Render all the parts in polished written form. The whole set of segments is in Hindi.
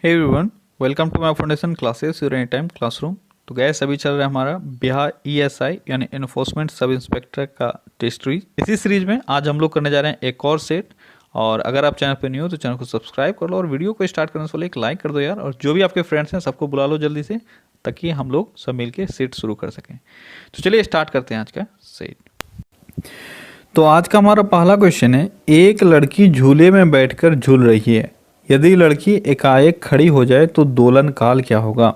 Hey everyone, welcome to my foundation classes your any time classroom. तो गैस अभी चल रहा है हमारा बिहार ईएसआई यानी इन्फोर्समेंट सब इंस्पेक्टर का टेस्ट सीरीज। इसी सीरीज में आज हम लोग करने जा रहे हैं एक और सेट। और अगर आप चैनल पे न्यू हो तो चैनल को सब्सक्राइब कर लो और वीडियो को स्टार्ट करने से पहले एक लाइक कर दो यार। और जो भी आपके फ्रेंड्स हैं सबको बुला लो जल्दी से, ताकि हम लोग सब मिलके सेट शुरू कर सकें। तो चलिए स्टार्ट करते हैं आज का सेट। तो आज का हमारा पहला क्वेश्चन है, एक लड़की झूले में बैठकर झूल रही है। यदि लड़की एकाएक खड़ी हो जाए तो दोलन काल क्या होगा,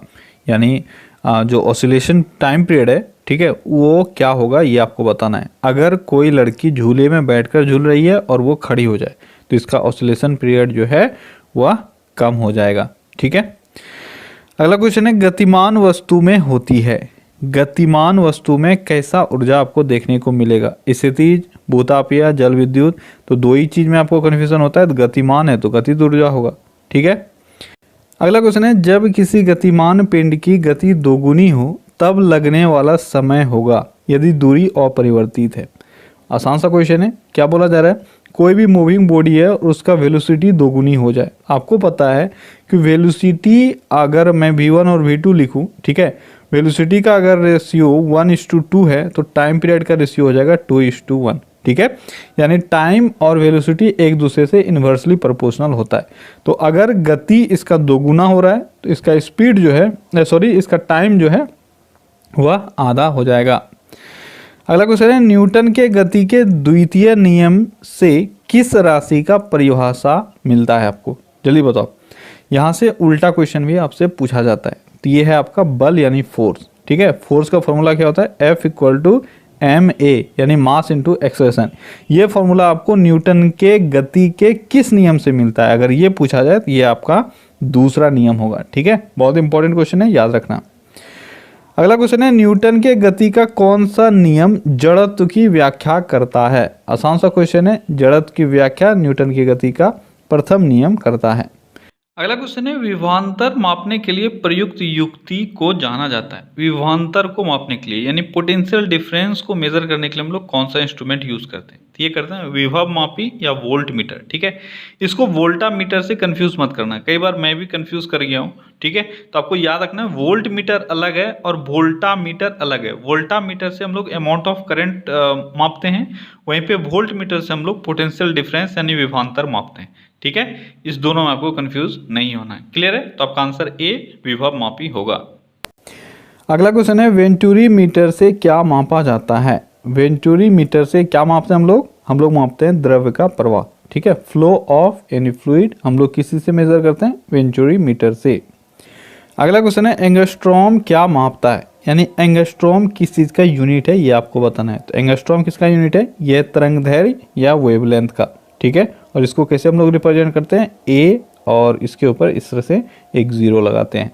यानी जो ऑसिलेशन टाइम पीरियड है, ठीक है, वो क्या होगा ये आपको बताना है। अगर कोई लड़की झूले में बैठकर झूल रही है और वो खड़ी हो जाए तो इसका ऑसिलेशन पीरियड जो है वह कम हो जाएगा, ठीक है। अगला क्वेश्चन है, गतिमान वस्तु में होती है। गतिमान वस्तु में कैसा ऊर्जा आपको देखने को मिलेगा? स्थितिज, भूतापीय, जल विद्युत। तो दो ही चीज में आपको कन्फ्यूजन होता है। तो गतिमान है तो गतिज ऊर्जा होगा, ठीक है। अगला क्वेश्चन है, जब किसी गतिमान पिंड की गति दोगुनी हो तब लगने वाला समय होगा यदि दूरी अपरिवर्तित है। आसान सा क्वेश्चन है। क्या बोला जा रहा है? कोई भी मूविंग बॉडी है और उसका वेलोसिटी दोगुनी हो जाए। आपको पता है कि वेलोसिटी अगर मैं v1 और v2 लिखूं, ठीक है, वेलोसिटी का अगर रेशियो 1:2 है तो टाइम पीरियड का रेशियो हो जाएगा 2:1, ठीक है। यानी टाइम और वेलोसिटी एक दूसरे से इन्वर्सली प्रोपोर्शनल होता है। तो अगर गति इसका दोगुना हो रहा है तो इसका स्पीड जो है इसका टाइम जो है वह आधा हो जाएगा। अगला क्वेश्चन है, न्यूटन के गति के द्वितीय नियम से किस राशि का परिभाषा मिलता है आपको? जल्दी बताओ। यहाँ से उल्टा क्वेश्चन भी आपसे पूछा जाता है। तो ये है आपका बल यानी फोर्स, ठीक है। फोर्स का फॉर्मूला क्या होता है? F=ma यानी मास इंटू एक्सेलरेशन। ये फॉर्मूला आपको न्यूटन के गति के किस नियम से मिलता है? अगर ये पूछा जाए तो ये आपका दूसरा नियम होगा, ठीक है। बहुत इंपॉर्टेंट क्वेश्चन है, याद रखना। अगला क्वेश्चन है, न्यूटन के गति का कौन सा नियम जड़त्व की व्याख्या करता है? आसान सा क्वेश्चन है। जड़त्व की व्याख्या न्यूटन की गति का प्रथम नियम करता है। अगला क्वेश्चन है, विभवांतर मापने के लिए प्रयुक्त युक्ति को जाना जाता है। विभवांतर को मापने के लिए यानी पोटेंशियल डिफरेंस को मेजर करने के लिए हम लोग कौन सा इंस्ट्रूमेंट यूज करते हैं? तो ये करते हैं विभव मापी या वोल्ट मीटर, ठीक है। इसको वोल्टा मीटर से कंफ्यूज मत करना। कई बार मैं भी कंफ्यूज कर गया हूँ, ठीक है। तो आपको याद रखना है वोल्ट मीटर अलग है और वोल्टा मीटर अलग है। वोल्टा मीटर से हम लोग अमाउंट ऑफ करंट मापते हैं, वहीं पे वोल्ट मीटर से हम लोग पोटेंशियल डिफरेंस यानी विभवांतर मापते हैं, ठीक है। इस दोनों में आपको कंफ्यूज नहीं होना है। क्लियर है? तो आपका आंसर ए विभव मापी होगा। अगला क्वेश्चन है, वेंटुरी मीटर से क्या मापा जाता है? वेंटुरी मीटर से क्या मापते हैं हम लोग? हम लोग मापते हैं द्रव्य का प्रवाह, ठीक है। फ्लो ऑफ एनी फ्लूइड हम लोग किसी से मेजर करते हैं? वेंटुरी मीटर से। अगला क्वेश्चन है, एंगस्ट्रॉम क्या मापता है? यानी एंगस्ट्रॉम किस चीज का यूनिट है ये आपको बताना है। तो एंगस्ट्रॉम किसका यूनिट है? यह तरंगदैर्घ्य या वेवलेंथ का, ठीक है। और इसको कैसे हम लोग रिप्रेजेंट करते हैं? ए और इसके ऊपर इस तरह से एक 0 लगाते हैं।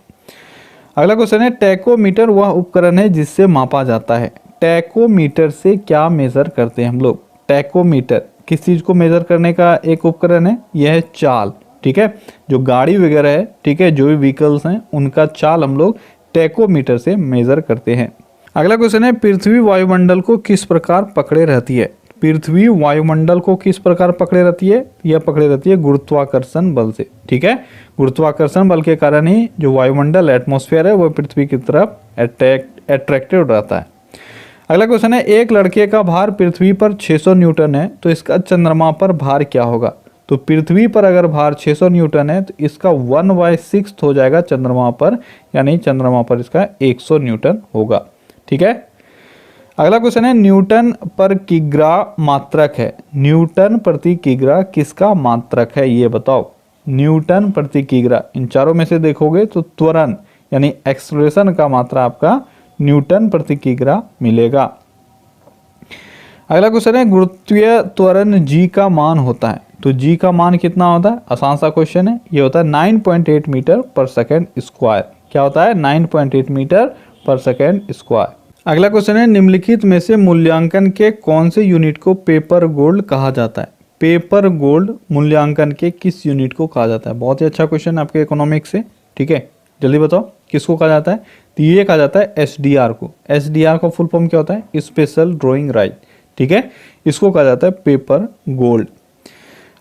अगला क्वेश्चन है, टैकोमीटर वह उपकरण है जिससे मापा जाता है। टैकोमीटर से क्या मेजर करते हैं हम लोग? टैकोमीटर किस चीज को मेजर करने का एक उपकरण है? यह है चाल, ठीक है। जो गाड़ी वगैरह है, ठीक है, जो भी व्हीकल्स हैं उनका चाल हम लोग टैकोमीटर से मेजर करते हैं। अगला क्वेश्चन है, पृथ्वी वायुमंडल को किस प्रकार पकड़े रहती है? पृथ्वी वायुमंडल को किस प्रकार पकड़े रहती है? यह पकड़े रहती है गुरुत्वाकर्षण बल से, ठीक है। गुरुत्वाकर्षण बल के कारण ही जो वायुमंडल एटमॉस्फेयर है वो पृथ्वी की तरफ अट्रैक्टेड रहता है। अगला क्वेश्चन है, एक लड़के का भार पृथ्वी पर 600 न्यूटन है तो इसका चंद्रमा पर भार क्या होगा? तो पृथ्वी पर अगर भार 600 न्यूटन है तो इसका 1/6 हो जाएगा चंद्रमा पर, यानी चंद्रमा पर इसका 100 न्यूटन होगा, ठीक है। अगला क्वेश्चन है, न्यूटन पर किग्रा मात्रक है। न्यूटन प्रति किग्रा किसका मात्रक है ये बताओ? न्यूटन प्रति किग्रा, इन चारों में से देखोगे तो त्वरण यानी एक्सेलरेशन का मात्रा आपका न्यूटन प्रति किग्रा मिलेगा। अगला क्वेश्चन है, गुरुत्वीय त्वरण जी का मान होता है। तो जी का मान कितना होता है? आसान सा क्वेश्चन है। ये होता है 9.8 मीटर पर सेकेंड स्क्वायर। क्या होता है? 9.8 मीटर पर सेकेंड स्क्वायर। अगला क्वेश्चन है, निम्नलिखित में से मूल्यांकन के कौन से यूनिट को पेपर गोल्ड कहा जाता है? पेपर गोल्ड मूल्यांकन के किस यूनिट को कहा जाता है? बहुत ही अच्छा क्वेश्चन आपके इकोनॉमिक्स से, ठीक है। जल्दी बताओ किसको कहा जाता है? तो ये कहा जाता है SDR को। SDR का फुल फॉर्म क्या होता है? स्पेशल ड्राइंग राइट, ठीक है। इसको कहा जाता है पेपर गोल्ड।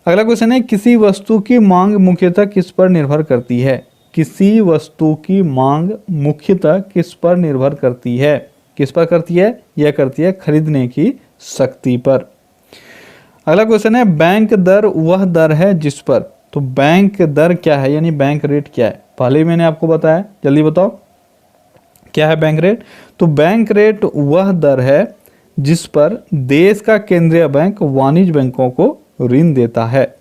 अगला क्वेश्चन है, किसी वस्तु की मांग मुख्यतः किस पर निर्भर करती है? किसी वस्तु की मांग मुख्यतः किस पर निर्भर करती है? किस पर करती है? यह करती है खरीदने की शक्ति पर। अगला क्वेश्चन है, बैंक दर वह दर है जिस पर। तो बैंक दर क्या है, यानी बैंक रेट क्या है? पहले ही मैंने आपको बताया, जल्दी बताओ क्या है बैंक रेट। तो बैंक रेट वह दर है जिस पर देश का केंद्रीय बैंक वाणिज्य बैंकों को ऋण देता है।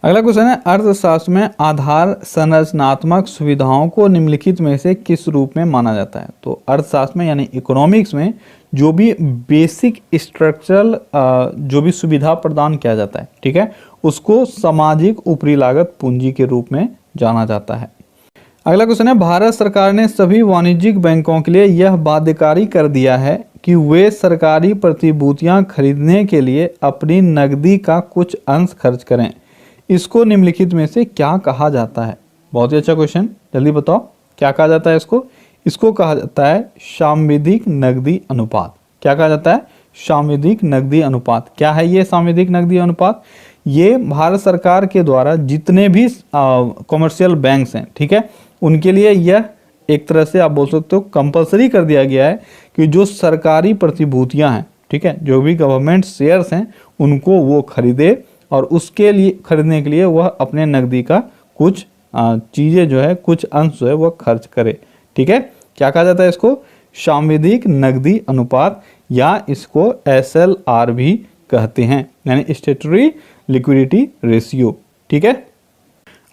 अगला क्वेश्चन है, अर्थशास्त्र में आधार संरचनात्मक सुविधाओं को निम्नलिखित में से किस रूप में माना जाता है? तो अर्थशास्त्र में यानी इकोनॉमिक्स में जो भी बेसिक स्ट्रक्चरल जो भी सुविधा प्रदान किया जाता है, ठीक है, उसको सामाजिक ऊपरी लागत पूंजी के रूप में जाना जाता है। अगला क्वेश्चन है, भारत सरकार ने सभी वाणिज्यिक बैंकों के लिए यह बाध्यकारी कर दिया है कि वे सरकारी प्रतिभूतियां खरीदने के लिए अपनी नकदी का कुछ अंश खर्च करें। इसको निम्नलिखित में से क्या कहा जाता है? बहुत ही अच्छा क्वेश्चन, जल्दी बताओ क्या कहा जाता है इसको? इसको कहा जाता है सांविधिक नकदी अनुपात। क्या कहा जाता है? सांविधिक नकदी अनुपात। क्या है ये सांविधिक नकदी अनुपात? ये भारत सरकार के द्वारा जितने भी कॉमर्शियल बैंक्स हैं, ठीक है, उनके लिए यह एक तरह से आप बोल सकते हो कंपलसरी कर दिया गया है कि जो सरकारी प्रतिभूतियां हैं, ठीक है, जो भी गवर्नमेंट शेयर्स हैं, उनको वो खरीदे और उसके लिए खरीदने के लिए वह अपने नकदी का कुछ चीज़ें जो है, कुछ अंश जो है वह खर्च करे। ठीक है, क्या कहा जाता है इसको? सांविधिक नकदी अनुपात, या इसको SLR भी कहते हैं, यानी स्टैट्यूटरी लिक्विडिटी रेशियो। ठीक है,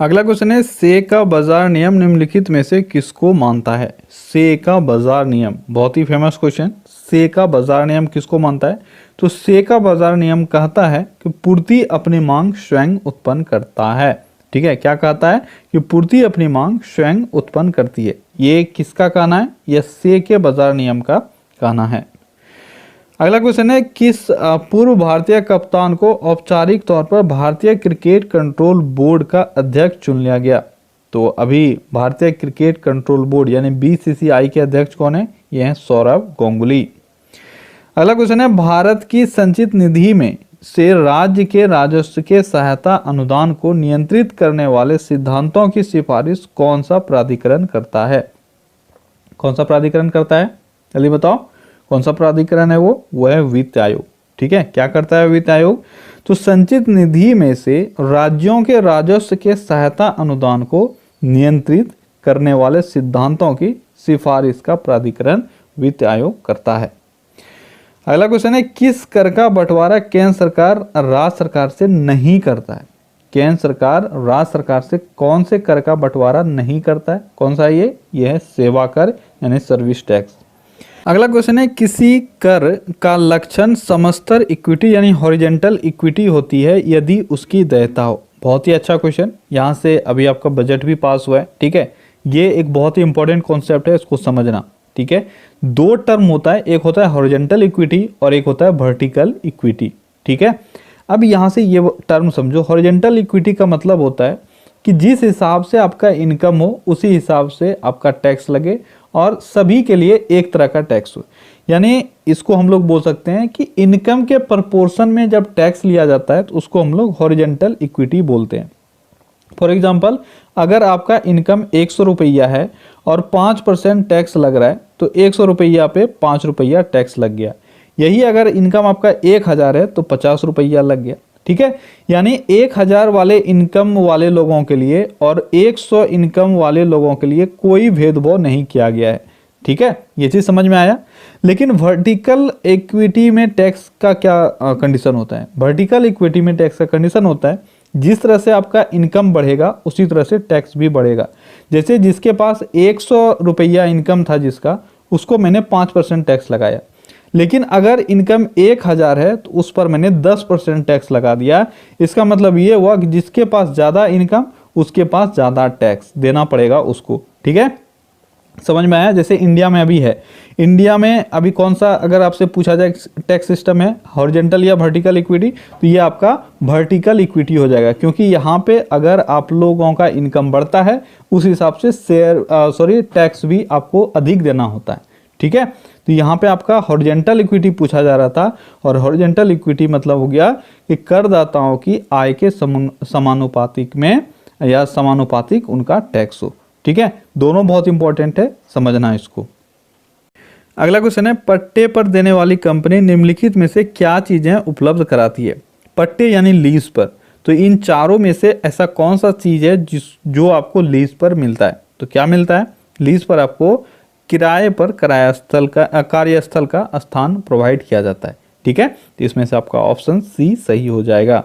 अगला क्वेश्चन है, से का बाजार नियम निम्नलिखित में से किसको मानता है? से का बाजार नियम बहुत ही फेमस क्वेश्चन। से का बाजार नियम किसको मानता है? तो से का बाजार नियम कहता है कि पूर्ति अपनी मांग स्वयं उत्पन्न करता है। ठीक है, क्या कहता है? कि पूर्ति अपनी मांग स्वयं उत्पन्न करती है। ये किसका कहना है? यह से के बाजार नियम का कहना है। अगला क्वेश्चन है, किस पूर्व भारतीय कप्तान को औपचारिक तौर पर भारतीय क्रिकेट कंट्रोल बोर्ड का अध्यक्ष चुन लिया गया? तो अभी भारतीय क्रिकेट कंट्रोल बोर्ड यानी BCCI के अध्यक्ष कौन है? ये हैं सौरव गांगुली। अगला क्वेश्चन है, भारत की संचित निधि में से राज्य के राजस्व के सहायता अनुदान को नियंत्रित करने वाले सिद्धांतों की सिफारिश कौन सा प्राधिकरण करता है? कौन सा प्राधिकरण करता है? जल्दी बताओ कौन सा प्राधिकरण है वो है वित्त आयोग। ठीक है, क्या करता है वित्त आयोग? तो संचित निधि में से राज्यों के राजस्व के सहायता अनुदान को नियंत्रित करने वाले सिद्धांतों की सिफारिश का प्राधिकरण वित्त आयोग करता है। अगला क्वेश्चन है, किस कर का बंटवारा केंद्र सरकार राज्य सरकार से नहीं करता है? केंद्र सरकार राज्य सरकार से कौन से कर का बंटवारा नहीं करता है? कौन सा है ये है सेवा कर यानी सर्विस टैक्स। अगला क्वेश्चन है, किसी कर का लक्षण समस्तर इक्विटी यानी हॉरिजॉन्टल इक्विटी होती है यदि उसकी देयता हो। बहुत ही अच्छा क्वेश्चन, यहाँ से अभी आपका बजट भी पास हुआ है। ठीक है, ये एक बहुत ही इंपॉर्टेंट कॉन्सेप्ट है, इसको समझना। ठीक है, दो टर्म होता है, एक होता है हॉरिजॉन्टल इक्विटी और एक होता है वर्टिकल इक्विटी। ठीक है, अब यहाँ से ये टर्म समझो। हॉरिजॉन्टल इक्विटी का मतलब होता है कि जिस हिसाब से आपका इनकम हो उसी हिसाब से आपका टैक्स लगे और सभी के लिए एक तरह का टैक्स हो। यानी इसको हम लोग बोल सकते हैं कि इनकम के प्रपोर्शन में जब टैक्स लिया जाता है तो उसको हम लोग हॉरिजॉन्टल इक्विटी बोलते हैं। फॉर एग्जांपल, अगर आपका इनकम 100 रुपया है और 5% टैक्स लग रहा है तो 100 रुपया पे 5 रुपया टैक्स लग गया। यही अगर इनकम आपका 1000 है तो 50 रुपया लग गया। ठीक है, यानी 1000 वाले इनकम वाले लोगों के लिए और 100 इनकम वाले लोगों के लिए कोई भेदभाव नहीं किया गया है। ठीक है, ये चीज समझ में आया। लेकिन वर्टिकल इक्विटी में टैक्स का क्या कंडीशन होता है? वर्टिकल इक्विटी में टैक्स का कंडीशन होता है जिस तरह से आपका इनकम बढ़ेगा उसी तरह से टैक्स भी बढ़ेगा। जैसे जिसके पास 100 रुपया इनकम था जिसका, उसको मैंने 5% टैक्स लगाया। लेकिन अगर इनकम 1000 है तो उस पर मैंने 10% टैक्स लगा दिया। इसका मतलब ये हुआ कि जिसके पास ज़्यादा इनकम उसके पास ज़्यादा टैक्स देना पड़ेगा उसको। ठीक है, समझ में आया? जैसे इंडिया में अभी है, इंडिया में अभी कौन सा अगर आपसे पूछा जाए टैक्स सिस्टम है, हॉरिजॉन्टल या वर्टिकल इक्विटी, तो ये आपका वर्टिकल इक्विटी हो जाएगा। क्योंकि यहाँ पे अगर आप लोगों का इनकम बढ़ता है उस हिसाब से टैक्स भी आपको अधिक देना होता है। ठीक है, तो यहाँ पे आपका हॉरिजॉन्टल इक्विटी पूछा जा रहा था और हॉरिजॉन्टल इक्विटी मतलब हो गया कि करदाताओं की आय के समानुपातिक में या समानुपातिक उनका टैक्स हो। ठीक है, दोनों बहुत इंपॉर्टेंट है, समझना इसको। अगला क्वेश्चन है, पट्टे पर देने वाली कंपनी निम्नलिखित में से क्या चीजें उपलब्ध कराती है? पट्टे यानी लीज पर, तो इन चारों में से ऐसा कौन सा चीज है जो आपको लीज पर मिलता है? तो क्या मिलता है? लीज पर आपको किराए पर कार्यस्थल का स्थान प्रोवाइड किया जाता है। ठीक है, तो इसमें से आपका ऑप्शन सी सही हो जाएगा।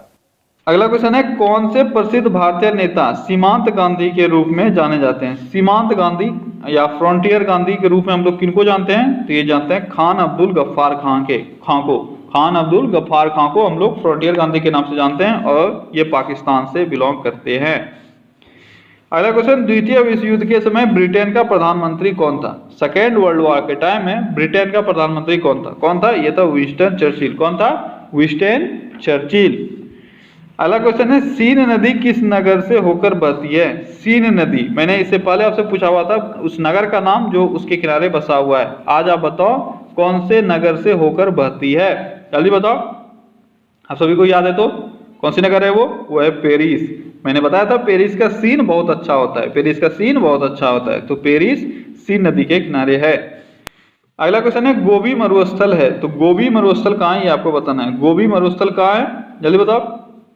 अगला क्वेश्चन है, कौन से प्रसिद्ध भारतीय नेता सीमांत गांधी के रूप में जाने जाते हैं? सीमांत गांधी या फ्रंटियर गांधी के रूप में हम लोग किनको जानते हैं? तो ये जानते हैं खान अब्दुल गफ्फार खान को। खान अब्दुल गफ्फार खान को हम लोग फ्रंटियर गांधी के नाम से जानते हैं और ये पाकिस्तान से बिलोंग करते हैं। अगला क्वेश्चन, द्वितीय विश्व युद्ध के समय ब्रिटेन का प्रधानमंत्री कौन था? सेकेंड वर्ल्ड वॉर के टाइम में ब्रिटेन का प्रधानमंत्री कौन था? ये था विंस्टन चर्चिल। कौन था? Winston Churchill. अगला क्वेश्चन है, सीन नदी किस नगर से होकर बहती है? सीन नदी, मैंने इससे पहले आपसे पूछा हुआ था उस नगर का नाम जो उसके किनारे बसा हुआ है। आज आप बताओ कौन से नगर से होकर बहती है? जल्दी बताओ, आप सभी को याद है तो कौन सी नगर है वो है पेरिस। मैंने बताया था पेरिस का सीन बहुत अच्छा होता है, पेरिस का सीन बहुत अच्छा होता है, तो पेरिस सीन नदी के किनारे है। अगला क्वेश्चन है, गोबी मरुस्थल है, तो गोबी मरुस्थल कहाँ है ये आपको बताना है। गोबी मरुस्थल कहाँ है, जल्दी बताओ।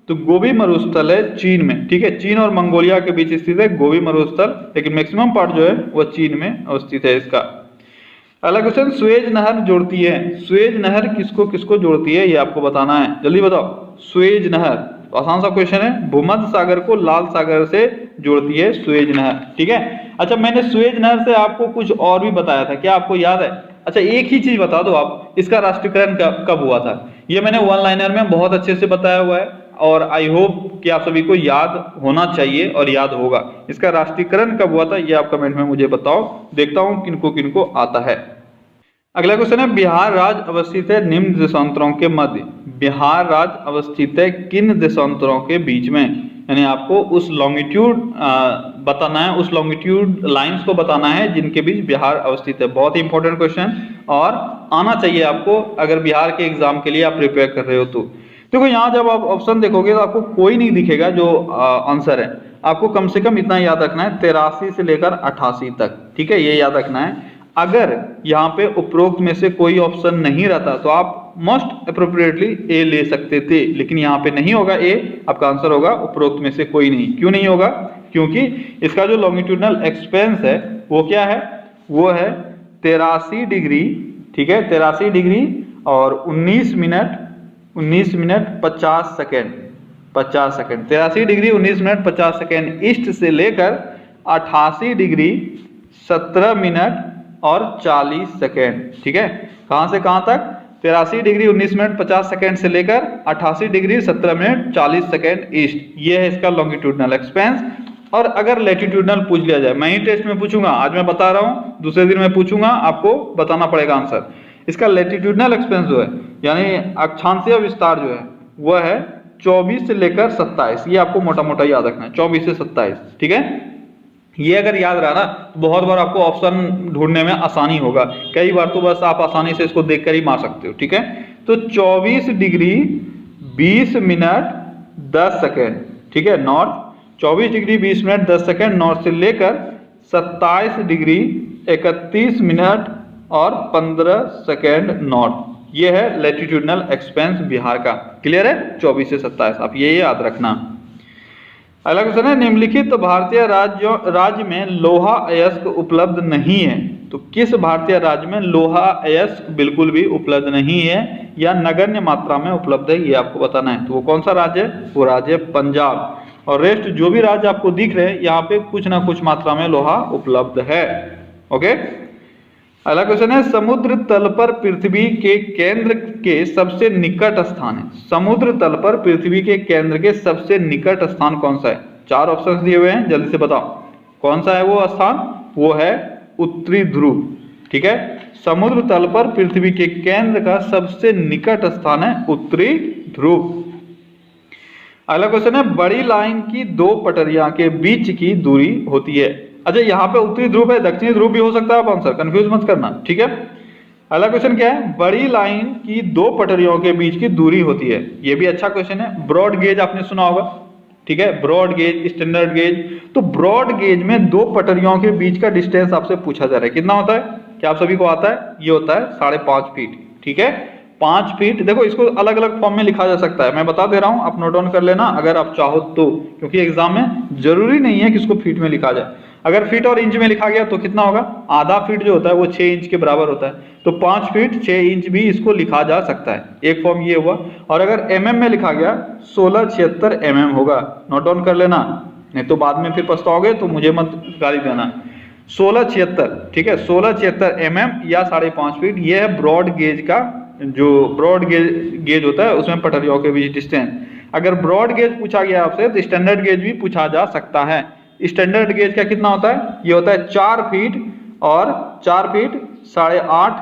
तो गोबी मरुस्थल है चीन में। ठीक है, चीन और मंगोलिया के बीच स्थित है गोबी मरुस्थल, लेकिन मैक्सिमम पार्ट जो है वो चीन में अवस्थित है इसका। अगला क्वेश्चन, स्वेज नहर जोड़ती है, स्वेज नहर किसको किसको जोड़ती है ये आपको बताना है, जल्दी बताओ। स्वेज नहर, तो आसान सा क्वेश्चन है, भूमध्य सागर को लाल सागर से जोड़ती है स्वेज नहर। ठीक है, अच्छा मैंने स्वेज नहर से आपको कुछ और भी बताया था, क्या आपको याद है? अच्छा एक ही चीज बता दो आप, इसका राष्ट्रीयकरण कब हुआ था? ये मैंने वन लाइनर में बहुत अच्छे से बताया हुआ है और आई होप कि आप सभी को याद होना चाहिए और याद होगा। इसका राष्ट्रीयकरण कब हुआ था ये आप कमेंट में मुझे बताओ, देखता हूं किनको किनको आता है। अगला क्वेश्चन है, बिहार राज्य अवस्थित है निम्न देशांतरों के मध्य। बिहार राज्य अवस्थित है किन देशांतरों के बीच में? यानी आपको उस लॉन्गिट्यूड बताना है, उस लॉन्गिट्यूड लाइंस को बताना है जिनके बीच बिहार अवस्थित है। बहुत ही इंपॉर्टेंट क्वेश्चन और आना चाहिए आपको अगर बिहार के एग्जाम के लिए आप प्रिपेयर कर रहे हो तो। देखो यहाँ जब आप ऑप्शन देखोगे तो आपको कोई नहीं दिखेगा जो आंसर है। आपको कम से कम इतना याद रखना है 83 से लेकर 88 तक। ठीक है, ये याद रखना है। अगर यहाँ पे उपरोक्त में से कोई ऑप्शन नहीं रहता तो आप मोस्ट अप्रोप्रिएटली ए ले सकते थे, लेकिन यहाँ पे नहीं होगा ए, आपका आंसर होगा उपरोक्त में से कोई नहीं। क्यों नहीं होगा? क्योंकि इसका जो लॉन्गिट्यूडनल एक्सपेंस है वो क्या है? वो है 83 डिग्री। ठीक है, 83 डिग्री और 19 minute 50 second 83 degree 19 minute 50 second east से लेकर 88 डिग्री 17 मिनट और 40 सेकेंड। ठीक है, कहां से कहां तक? 83 डिग्री 19 मिनट 50 सेकेंड से लेकर 88 डिग्री 17 मिनट 40 सेकेंड ईस्ट, ये है इसका लॉन्गिट्यूडनल एक्सपेंस। और अगर लैटिट्यूडनल पूछ लिया जाए, मैं ही टेस्ट में पूछूंगा, आज मैं बता रहा हूं, दूसरे दिन मैं पूछूंगा, आपको बताना पड़ेगा आंसर। इसका लैटिट्यूडनल एक्सपेंस जो है यानी अक्षांशीय विस्तार जो है वह है 24 से लेकर 27। ये आपको मोटा मोटा याद रखना है, 24 से 27। ठीक है, ये अगर याद रहा ना तो बहुत बार आपको ऑप्शन ढूंढने में आसानी होगा, कई बार तो बस आप आसानी से इसको देखकर ही मार सकते हो। ठीक है, तो 24 डिग्री 20 मिनट 10 सेकेंड। ठीक है, north 24 degree 20 minute 10 second north से लेकर 27 डिग्री 31 मिनट और 15 सेकेंड नॉर्थ, ये है लैटिट्यूडनल एक्सपेंस बिहार का। क्लियर है? 24 से 27, आप ये याद रखना। अगला क्वेश्चन है, निम्नलिखित भारतीय राज्य में लोहा अयस्क उपलब्ध नहीं है, तो किस भारतीय राज्य में लोहा अयस्क बिल्कुल भी उपलब्ध नहीं है या नगण्य मात्रा में उपलब्ध है, ये आपको बताना है। तो वो कौन सा राज्य है? वो राज्य है पंजाब। और रेस्ट जो भी राज्य आपको दिख रहे हैं यहाँ पे कुछ ना कुछ मात्रा में लोहा उपलब्ध है। ओके, अगला क्वेश्चन है, समुद्र तल पर पृथ्वी के केंद्र के सबसे निकट स्थान है। समुद्र तल पर पृथ्वी के केंद्र के सबसे निकट स्थान कौन सा है? 4 ऑप्शन दिए हुए हैं, जल्दी से बताओ कौन सा है वो स्थान? वो है उत्तरी ध्रुव। ठीक है, समुद्र तल पर पृथ्वी के केंद्र का सबसे निकट स्थान है उत्तरी ध्रुव। अगला क्वेश्चन है, बड़ी लाइन की 2 पटरियां के बीच की दूरी होती है। अच्छा, यहाँ पे उत्तरी ध्रुव है, दक्षिणी ध्रुव भी हो सकता है, आप आंसर कंफ्यूज मत करना। ठीक है, अगला क्वेश्चन क्या है? बड़ी लाइन की 2 पटरियों के बीच की दूरी होती है। ये भी अच्छा क्वेश्चन है। ब्रॉड गेज आपने सुना होगा, ठीक है, ब्रॉड गेज, स्टैंडर्ड गेज। तो ब्रॉड गेज में दो पटरियों के बीच का डिस्टेंस आपसे पूछा जा रहा है, कितना होता है, क्या आप सभी को आता है, ये होता है 5.5 फीट, ठीक है, 5 फीट। देखो इसको अलग अलग फॉर्म में लिखा जा सकता है, मैं बता दे रहा हूं, आप नोट डाउन कर लेना अगर आप चाहो तो, क्योंकि एग्जाम में जरूरी नहीं है कि इसको फीट में लिखा जाए। अगर फीट और इंच में लिखा गया तो कितना होगा, आधा फीट जो होता है वो 6 इंच के बराबर होता है, तो 5 फीट 6 इंच भी इसको लिखा जा सकता है, एक फॉर्म ये हुआ। और अगर mm में लिखा गया 1676 mm होगा, नोट डाउन कर लेना, नहीं तो बाद में फिर पछताओगे तो मुझे मत गाली देना। 1676, ठीक है, 1676 mm या 5.5 फीट, ये है ब्रॉड गेज का, जो ब्रॉड गेज होता है उसमें पटरियों के बीच डिस्टेंस। अगर ब्रॉड गेज पूछा गया आपसे तो स्टैंडर्ड गेज भी पूछा जा सकता है। स्टैंडर्ड गेज का कितना होता है, ये होता है 4 फीट और 4 फीट 8.5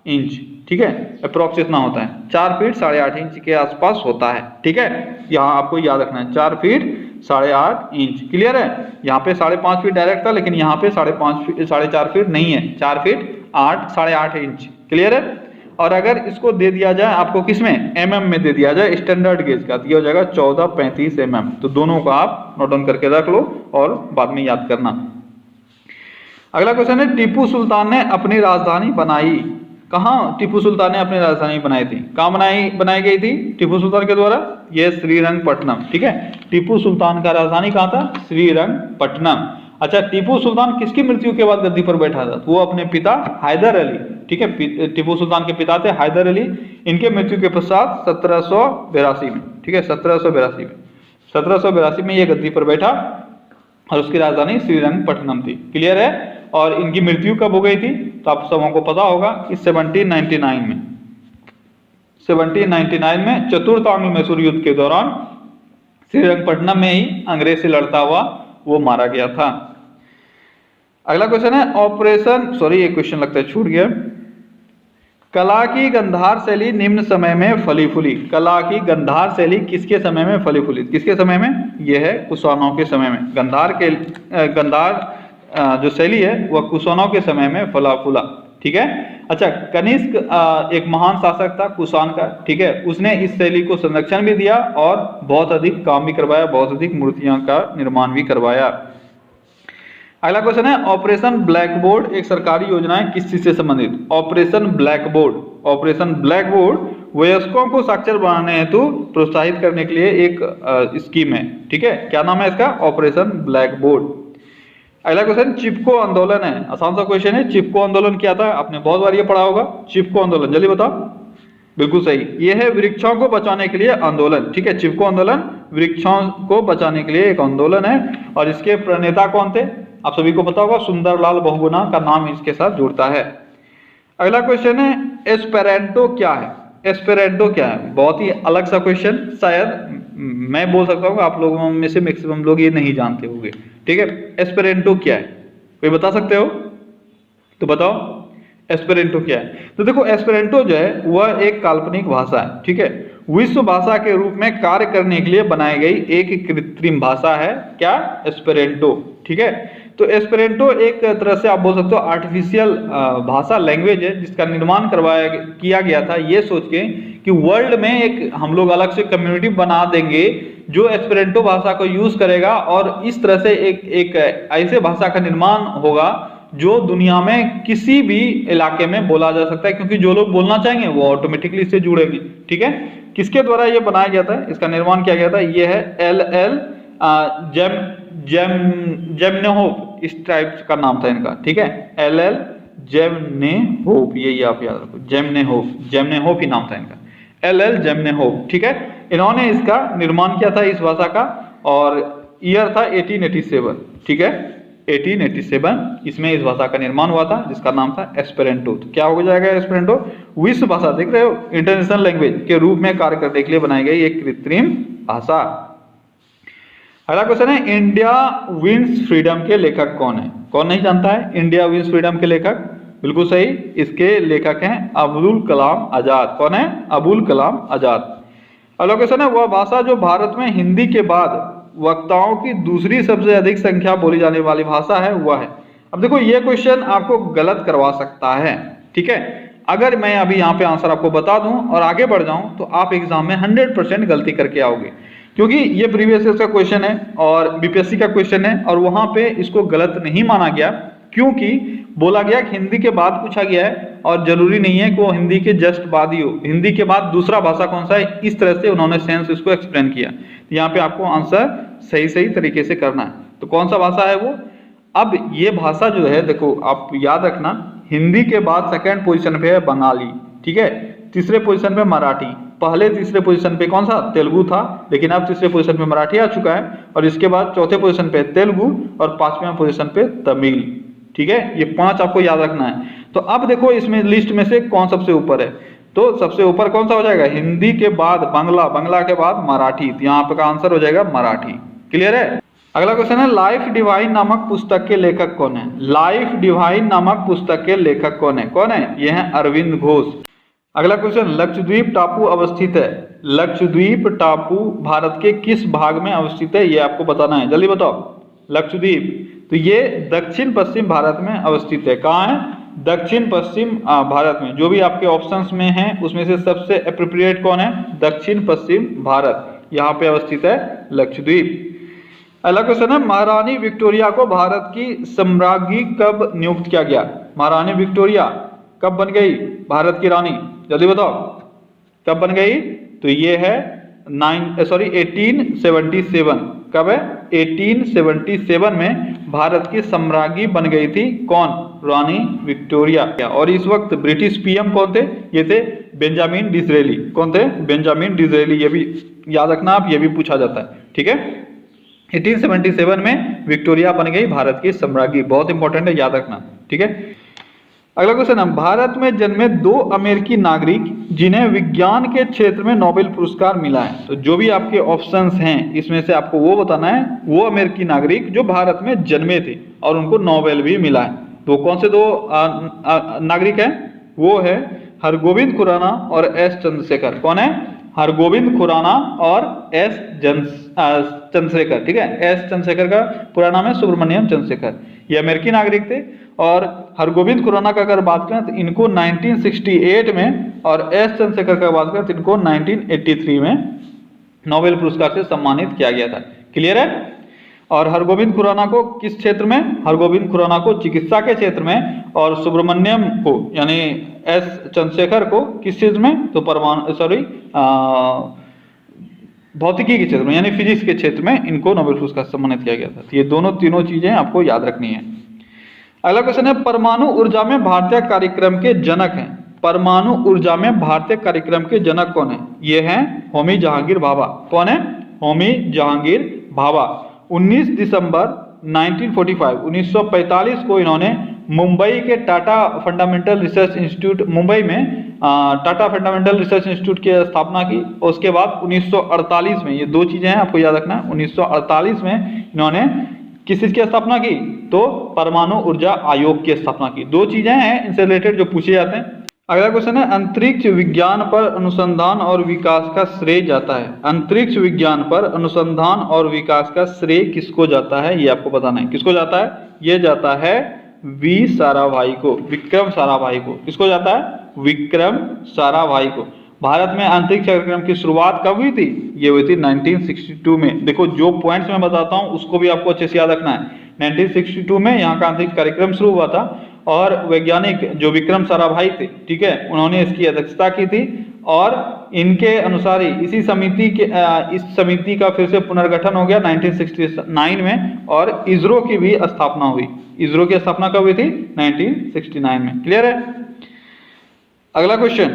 इंच, ठीक है, अप्रोक्स इतना होता है, 4 फीट 8.5 इंच के आसपास होता है, ठीक है, यहाँ आपको याद रखना है 4 फीट 8.5 इंच, क्लियर है। यहाँ पे 5.5 फीट डायरेक्ट था, लेकिन यहाँ पे 4.5 फीट नहीं है, 4 फीट 8.5 इंच, क्लियर है। और अगर इसको दे दिया जाए आपको किसमें, mm में दे दिया जाए स्टैंडर्ड गेज का, तो ये हो जाएगा 1435 mm। तो दोनों को आप नोट डाउन करके रख लो और बाद में याद करना। अगला क्वेश्चन है, टीपू सुल्तान ने अपनी राजधानी बनाई कहाँ, टीपू सुल्तान ने अपनी राजधानी बनाई थी, कहाँ बनाई गई थी टीपू सुल्तान के द्वारा, ये श्रीरंगपट्टनम, ठीक है, टीपू सुल्तान का राजधानी कहाँ था, श्रीरंगपट्टनम। अच्छा, टीपू सुल्तान किसकी मृत्यु के बाद गद्दी पर बैठा था, वो अपने पिता हैदर अली, ठीक है, टीपू सुल्तान के पिता थे हैदर अली, इनके मृत्यु के पश्चात 1782 में, ठीक है, 1782 में ये गद्दी पर बैठा और उसकी राजधानी श्रीरंगपट्टनम थी, क्लियर है। और इनकी मृत्यु कब हो गई थी, तो आप सबों को पता होगा कि 1799 में चतुर्थ आंग्ल मैसूर युद्ध के दौरान श्रीरंगपट्टनम में ही अंग्रेज से लड़ता हुआ वो मारा गया था। अगला क्वेश्चन है ऑपरेशन, सॉरी ये क्वेश्चन लगता है छूट गया, कला की गंधार शैली निम्न समय में फली फूली, कला की गंधार शैली किसके समय में फली फूली, किसके समय में, यह है कुशानों के समय में, गंधार जो शैली है वह कुशानों के समय में फला फूला, ठीक है। अच्छा, कनिष्क एक महान शासक था कुषाण का, ठीक है, उसने इस शैली को संरक्षण भी दिया और बहुत अधिक काम भी करवाया, बहुत अधिक मूर्तियों का निर्माण भी करवाया। अगला क्वेश्चन है ऑपरेशन ब्लैक बोर्ड एक सरकारी योजना है किस चीज से संबंधित, ऑपरेशन ब्लैक बोर्ड वयस्कों को साक्षर बनाने हेतु प्रोत्साहित करने के लिए एक स्कीम है, ठीक है, क्या नाम है इसका, ऑपरेशन ब्लैक बोर्ड। अगला क्वेश्चन चिपको आंदोलन है, आसान सा क्वेश्चन है, चिपको आंदोलन क्या था, आपने बहुत बार ये पढ़ा होगा, चिपको आंदोलन जल्दी बताओ, बिल्कुल सही, ये है वृक्षों को बचाने के लिए आंदोलन, ठीक है, चिपको आंदोलन वृक्षों को बचाने के लिए एक आंदोलन है और इसके प्रणेता कौन थे, आप सभी को पता होगा, सुंदरलाल बहुगुणा का नाम इसके साथ जुड़ता है। अगला क्वेश्चन है एस्पेरेंटो क्या है, एस्पेरेंटो क्या है, बहुत ही अलग सा क्वेश्चन, शायद मैं बोल सकता हूँ आप लोगों में से मैक्सिमम लोग ये नहीं जानते होंगे, ठीक है। एस्पेरेंटो क्या है, कोई बता सकते हो, तो बताओ एस्पेरेंटो क्या है। तो देखो एस्पेरेंटो जो है वह एक काल्पनिक भाषा है, ठीक है, विश्व भाषा के रूप में कार्य करने के लिए बनाई गई एक कृत्रिम भाषा है, क्या, एस्पेरेंटो, ठीक है। तो एस्पेरेंटो एक तरह से आप बोल सकते हो आर्टिफिशियल भाषा लैंग्वेज है जिसका निर्माण किया गया था ये सोच के कि वर्ल्ड में एक हम लोग अलग से कम्युनिटी बना देंगे जो एस्पेरेंटो भाषा को यूज करेगा और इस तरह से एक ऐसे भाषा का निर्माण होगा जो दुनिया में किसी भी इलाके में बोला जा सकता है, क्योंकि जो लोग बोलना चाहेंगे वो ऑटोमेटिकली इससे जुड़ेंगे, ठीक है। किसके द्वारा ये बनाया गया था, इसका निर्माण किया गया था, ये है एल जेमनेहोफ, इस टाइप का नाम था इनका, ठीक है, एल जेमनेहोफ, यही आप याद रखो, जेमनेहोफ ही नाम था इनका, एल जेमनेहोफ, ठीक है। इन्होंने इसका निर्माण किया था इस भाषा का और ईयर था 1887, ठीक है, 1887 इसमें इस भाषा का निर्माण हुआ था जिसका नाम था एस्पेरेंटो। तो क्या हो जाएगा एस्पेरेंटो, विश्व भाषा, देख रहे हो, इंटरनेशनल लैंग्वेज के रूप में कार्य करने के लिए बनाई गई एक कृत्रिम भाषा। अगला क्वेश्चन है इंडिया विंस फ्रीडम के लेखक कौन है, कौन नहीं जानता है इंडिया विंस फ्रीडम के लेखक, बिल्कुल सही, इसके लेखक हैं अबुल कलाम आजाद। कौन है, अबुल कलाम आजाद। अगला क्वेश्चन है वह भाषा जो भारत में हिंदी के बाद वक्ताओं की दूसरी सबसे अधिक संख्या बोली जाने वाली भाषा है वह है। अब देखो ये क्वेश्चन आपको गलत करवा सकता है, ठीक है, अगर मैं अभी यहाँ पे आंसर आपको बता दूं और आगे बढ़ जाऊं तो आप एग्जाम में 100% गलती करके आओगे। क्योंकि ये प्रीवियस ईयर का क्वेश्चन है और बीपीएससी का क्वेश्चन है और वहां पे इसको गलत नहीं माना गया, क्योंकि बोला गया कि हिंदी के बाद पूछा गया है और जरूरी नहीं है कि वो हिंदी के जस्ट बाद ही हो, हिंदी के बाद दूसरा भाषा कौन सा है, इस तरह से उन्होंने सेंस इसको एक्सप्लेन किया। यहाँ पे आपको आंसर सही सही तरीके से करना है। तो कौन सा भाषा है वो? अब ये भाषा जो है, देखो आप याद रखना, हिंदी के बाद सेकंड पोजीशन पे है बंगाली, ठीक है, तीसरे पोजीशन पे मराठी, पहले तीसरे पोजीशन पे कौन सा? तेलुगु था, लेकिन अब तीसरे पोजीशन पे मराठी आ चुका है, और इसके बाद चौथे पोजीशन पे तेलुगु और पांचवें पोजीशन पे तमिल, ठीक है। ये 5 आपको याद रखना है। तो अब देखो इसमें लिस्ट में से कौन सबसे ऊपर है, तो सबसे ऊपर कौन सा हो जाएगा? हिंदी के बाद बांग्ला, बांग्ला के बाद मराठी, तो यहाँ पे का आंसर हो जाएगा मराठी। क्लियर है? अगला क्वेश्चन है, लाइफ डिवाइन नामक पुस्तक के लेखक कौन है? लाइफ डिवाइन नामक पुस्तक के लेखक कौन है? कौन है? ये है अरविंद घोष। अगला क्वेश्चन, लक्षद्वीप टापू अवस्थित है, लक्षद्वीप टापू भारत के किस भाग में अवस्थित है? ये आपको बताना है, जल्दी बताओ। लक्षद्वीप, तो ये दक्षिण पश्चिम भारत में अवस्थित है। कहाँ है? दक्षिण पश्चिम भारत में। जो भी आपके ऑप्शंस में है उसमें से सबसे एप्रोप्रिएट कौन है? दक्षिण पश्चिम भारत, यहाँ पे अवस्थित है लक्षद्वीप। अगला क्वेश्चन है, महारानी विक्टोरिया को भारत की सम्राज्ञी कब नियुक्त किया गया? महारानी विक्टोरिया कब बन गई भारत की रानी? जल्दी बताओ, कब बन गई? तो ये है 1877। कब है? 1877 में भारत की सम्राज्ञी बन गई थी। कौन? रानी विक्टोरिया। और इस वक्त ब्रिटिश पीएम कौन थे? ये थे बेंजामिन डिसरेली। कौन थे? बेंजामिन डिसरेली। ये भी याद रखना आप, ये भी पूछा जाता है, ठीक है। 1877 में विक्टोरिया बन गई भारत की सम्राज्ञी, बहुत इंपॉर्टेंट है, याद रखना, ठीक है। अगला क्वेश्चन है, भारत में जन्मे 2 अमेरिकी नागरिक जिन्हें विज्ञान के क्षेत्र में नोबेल पुरस्कार मिला है। तो जो भी आपके ऑप्शंस हैं इसमें से आपको वो बताना है, वो अमेरिकी नागरिक जो भारत में जन्मे थे और उनको नोबेल भी मिला है। तो कौन से 2 नागरिक हैं? वो है हरगोविंद खुराना और एस चंद्रशेखर। कौन है? हरगोविंद खुराना और एस चंद्रशेखर, ठीक है। एस चंद्रशेखर का पूरा नाम है सुब्रमण्यम चंद्रशेखर। ये अमेरिकी नागरिक थे। और हरगोविंद खुराना का अगर बात करें तो इनको 1968 में, और एस चंद्रशेखर का बात करें तो इनको 1983 में नोबेल पुरस्कार से सम्मानित किया गया था। क्लियर है? और हरगोविंद खुराना को किस क्षेत्र में? हरगोविंद खुराना को चिकित्सा के क्षेत्र में, और सुब्रमण्यम को यानी एस चंद्रशेखर को किस क्षेत्र में? तो भौतिकी के क्षेत्र में यानी फिजिक्स के क्षेत्र में इनको नोबेल पुरस्कार से सम्मानित किया गया था। तो ये तीनों चीजें आपको याद रखनी है। अगला क्वेश्चन है, परमाणु ऊर्जा में भारतीय कार्यक्रम के जनक हैं। परमाणु ऊर्जा में भारतीय कार्यक्रम के जनक कौन है? ये हैं होमी जहांगीर भाभा। कौन है? होमी जहांगीर भाभा। 19 दिसंबर 1945 को इन्होंने मुंबई के Tata fundamental research institute, Mumbai में टाटा फंडामेंटल रिसर्च इंस्टीट्यूट की स्थापना की। उसके बाद 1948 में, ये 2 चीजें हैं आपको याद रखना, 1948 में इन्होंने किस चीज की स्थापना की? तो परमाणु ऊर्जा आयोग की स्थापना की। 2 चीजें हैं इनसे रिलेटेड जो पूछे जाते हैं। अगला क्वेश्चन है, अंतरिक्ष विज्ञान पर अनुसंधान और विकास का श्रेय जाता है। अंतरिक्ष विज्ञान पर अनुसंधान और विकास का श्रेय किसको जाता है? ये आपको बताना है। किसको जाता है? ये जाता है वी साराभाई को, विक्रम साराभाई को। किसको जाता है? विक्रम साराभाई को। भारत में अंतरिक्ष कार्यक्रम की शुरुआत कब हुई थी? ये हुई थी 1962 में। देखो जो पॉइंट्स मैं बताता हूँ उसको भी आपको अच्छे से याद रखना है। 1962 में यहाँ का अंतरिक्ष कार्यक्रम शुरू हुआ था और वैज्ञानिक जो विक्रम साराभाई थे, ठीक है, उन्होंने इसकी अध्यक्षता की थी। और इनके अनुसार ही इस समिति का फिर से पुनर्गठन हो गया 1969 में, और इसरो की भी स्थापना हुई। इसरो की स्थापना कब हुई थी? 1969 में। क्लियर है? अगला क्वेश्चन,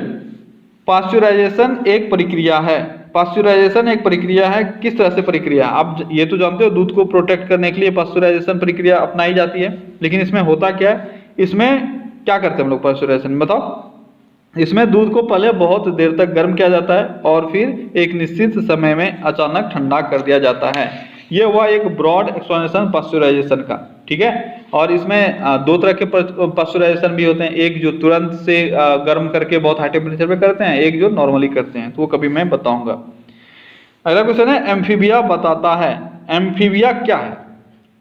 पास्चुराइजेशन एक प्रक्रिया है। पास्चुराइजेशन एक प्रक्रिया है, किस तरह से प्रक्रिया? आप ये तो जानते हो दूध को प्रोटेक्ट करने के लिए पास्चुराइजेशन प्रक्रिया अपनाई जाती है, लेकिन इसमें होता क्या है? इसमें क्या करते हैं हम लोग पास्चुराइजेशन, बताओ। इसमें दूध को पहले बहुत देर तक गर्म किया जाता है और फिर एक निश्चित समय में अचानक ठंडा कर दिया जाता है। ये हुआ एक ब्रॉड एक्सप्लेनेशन पास्चुराइजेशन का, ठीक है। और इसमें 2 तरह के पास्चुराइजेशन भी होते हैं, एक जो तुरंत से गर्म करके बहुत हाई टेम्परेचर पे करते हैं, एक जो नॉर्मली करते हैं, तो वो कभी मैं बताऊंगा। अगला क्वेश्चन है, एम्फीबिया बताता है। एम्फीबिया क्या है?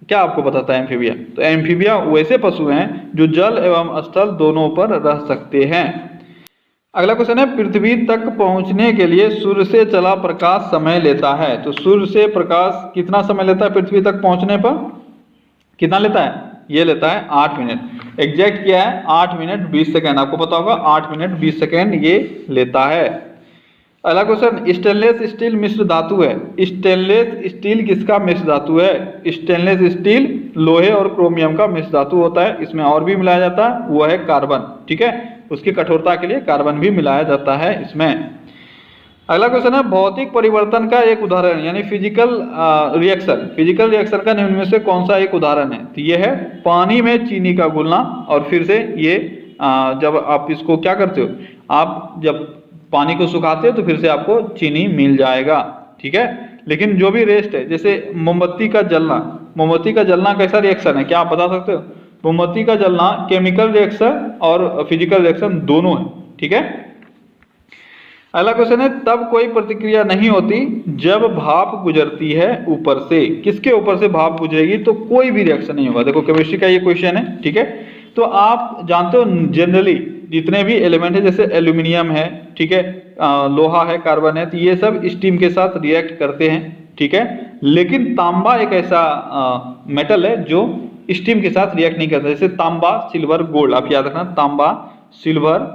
क्या आपको बताता है एम्फीबिया? तो एम्फीबिया वैसे पशु हैं जो जल एवं स्थल दोनों पर रह सकते हैं। अगला क्वेश्चन है, पृथ्वी तक पहुंचने के लिए सूर्य से चला प्रकाश समय लेता है। तो सूर्य से प्रकाश कितना समय लेता है पृथ्वी तक पहुंचने पर? कितना लेता है? ये लेता है 8 मिनट। एग्जैक्ट क्या है? 8 मिनट 20 सेकेंड। आपको पता होगा 8 मिनट 20 सेकेंड ये लेता है। अगला क्वेश्चन, स्टेनलेस स्टील मिश्र धातु है। स्टेनलेस स्टील किसका मिश्र धातु है? स्टेनलेस स्टील लोहे और क्रोमियम का मिश्र धातु होता है। इसमें और भी मिलाया जाता है, वो है कार्बन। ठीक है, उसकी कठोरता के लिए कार्बन भी मिलाया जाता है इसमें। अगला क्वेश्चन है, भौतिक परिवर्तन का एक उदाहरण यानी फिजिकल रिएक्शन। फिजिकल रिएक्शन का निम्न में से कौन सा एक उदाहरण है? तो ये है पानी में चीनी का घुलना। और फिर से ये जब आप इसको क्या करते हो, आप जब पानी को सुखाते हो तो फिर से आपको चीनी मिल जाएगा। ठीक है, लेकिन जो भी रेस्ट है, जैसे मोमबत्ती का जलना, मोमबत्ती का जलना कैसा रिएक्शन है, क्या आप बता सकते हो? मोमबत्ती का जलना केमिकल रिएक्शन और फिजिकल रिएक्शन दोनों है। ठीक है। अगला क्वेश्चन है, तब कोई प्रतिक्रिया नहीं होती जब भाप गुजरती है ऊपर से। किसके ऊपर से भाप गुजरेगी तो कोई भी रिएक्शन नहीं होगा। देखो केमिस्ट्री का ये क्वेश्चन है। ठीक है, तो आप जानते हो जनरली जितने भी एलिमेंट है, जैसे एल्यूमिनियम है, ठीक है, लोहा है, कार्बन है, तो ये सब स्टीम के साथ रिएक्ट करते हैं। ठीक है, लेकिन तांबा एक ऐसा मेटल है जो स्टीम के साथ रिएक्ट नहीं करता। जैसे तांबा, सिल्वर, गोल्ड, आप याद रखना, तांबा, सिल्वर,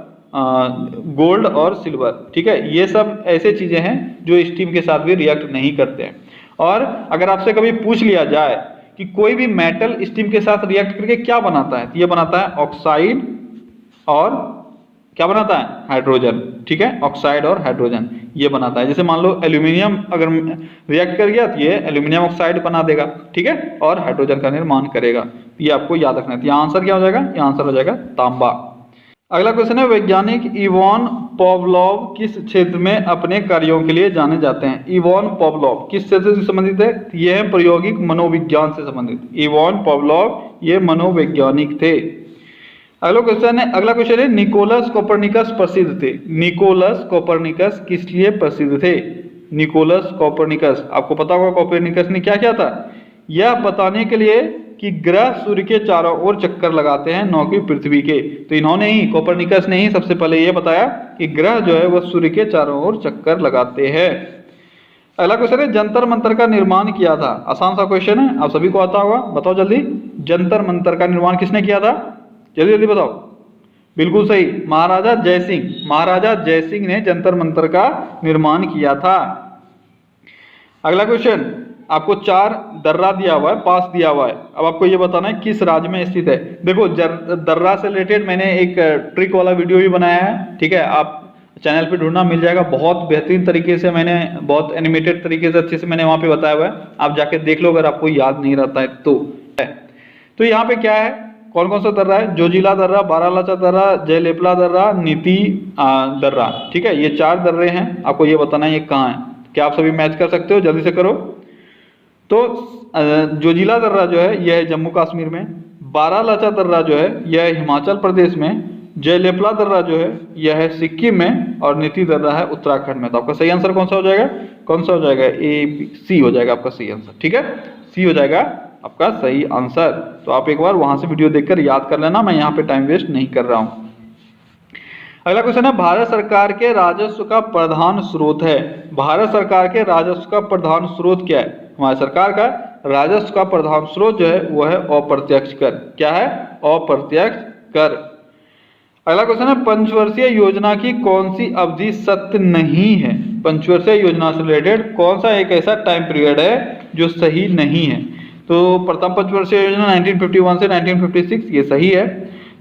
गोल्ड और सिल्वर। ठीक है, ये सब ऐसे चीजें हैं जो स्टीम के साथ भी रिएक्ट नहीं करते हैं। और अगर आपसे कभी पूछ लिया जाए कि कोई भी मेटल स्टीम के साथ रिएक्ट करके क्या बनाता है, तो ये बनाता है ऑक्साइड और क्या बनाता है? हाइड्रोजन। ठीक है, ऑक्साइड और हाइड्रोजन ये बनाता है। जैसे मान लो एल्यूमिनियम अगर रिएक्ट कर गया तो ये एल्यूमिनियम ऑक्साइड बना देगा। ठीक है, और हाइड्रोजन का निर्माण करेगा। ये आपको याद रखना है। यहाँ आंसर क्या हो जाएगा? यहाँ आंसर हो जाएगा तांबा। अगला क्वेश्चन है, वैज्ञानिक इवान पावलोव किस क्षेत्र में अपने कार्यों के लिए जाने जाते हैं? इवान पावलोव किस क्षेत्र से संबंधित है? ये है प्रायोगिक मनोविज्ञान से संबंधित। इवान पावलोव ये मनोवैज्ञानिक थे। अगला क्वेश्चन है, निकोलस कोपरनिकस प्रसिद्ध थे। निकोलस कोपरनिकस किस लिए प्रसिद्ध थे? निकोलस कोपरनिकस, आपको पता होगा कोपरनिकस ने क्या किया था? यह बताने के लिए कि ग्रह सूर्य के चारों ओर चक्कर लगाते हैं, न कि पृथ्वी के। तो इन्होंने ही, कोपरनिकस ने ही सबसे पहले यह बताया कि ग्रह जो है वह सूर्य के चारों ओर चक्कर लगाते हैं। अगला क्वेश्चन है, जंतर मंतर का निर्माण किया था। आसान सा क्वेश्चन है, आप सभी को आता होगा, बताओ जल्दी। जंतर मंतर का निर्माण किसने किया था? जल्दी जल्दी बताओ। बिल्कुल सही, महाराजा जयसिंह। महाराजा जयसिंह ने जंतर मंतर का निर्माण किया था। अगला क्वेश्चन, आपको 4 दर्रा दिया हुआ है, पास दिया हुआ है। अब आपको ये बताना है किस राज्य में स्थित है। देखो दर्रा से रिलेटेड मैंने एक ट्रिक वाला वीडियो भी बनाया है। ठीक है, आप चैनल पे ढूंढना मिल जाएगा। बहुत बेहतरीन तरीके से मैंने, बहुत एनिमेटेड तरीके से अच्छे से मैंने वहां पे बताया हुआ है। आप जाके देख लो अगर आपको याद नहीं रहता है तो यहाँ पे क्या है, कौन कौन सा दर्रा है? जोजिला दर्रा, बारालाचा दर्रा, जयलेपला दर्रा, नीति दर्रा। ठीक है, ये 4 दर्रे हैं। आपको ये बताना है ये कहाँ है। क्या आप सभी मैच कर सकते हो? जल्दी से करो। तो जोजिला दर्रा जो है यह है जम्मू कश्मीर में। बारालाचा दर्रा जो है यह है हिमाचल प्रदेश में। जयलेपला दर्रा जो है यह है सिक्किम में। और नीति दर्रा है उत्तराखंड में। तो आपका सही आंसर कौन सा हो जाएगा? कौन सा हो जाएगा? ए, सी हो जाएगा आपका सही आंसर। ठीक है, सी हो जाएगा आपका सही आंसर। तो आप एक बार वहां से वीडियो देखकर याद कर लेना, मैं यहाँ पे टाइम वेस्ट नहीं कर रहा हूँ। अगला क्वेश्चन है, भारत सरकार के राजस्व का प्रधान स्रोत है। भारत सरकार के राजस्व का प्रधान स्रोत क्या है? हमारी सरकार का राजस्व का प्रधान स्रोत जो है वह है अप्रत्यक्ष कर। क्या है? अप्रत्यक्ष कर। अगला क्वेश्चन है, पंचवर्षीय योजना की कौन सी अवधि सत्य नहीं है? पंचवर्षीय योजना से रिलेटेड कौन सा एक ऐसा टाइम पीरियड है जो सही नहीं है? तो प्रथम पंचवर्षीय योजना 1951 से 1956 ये सही है।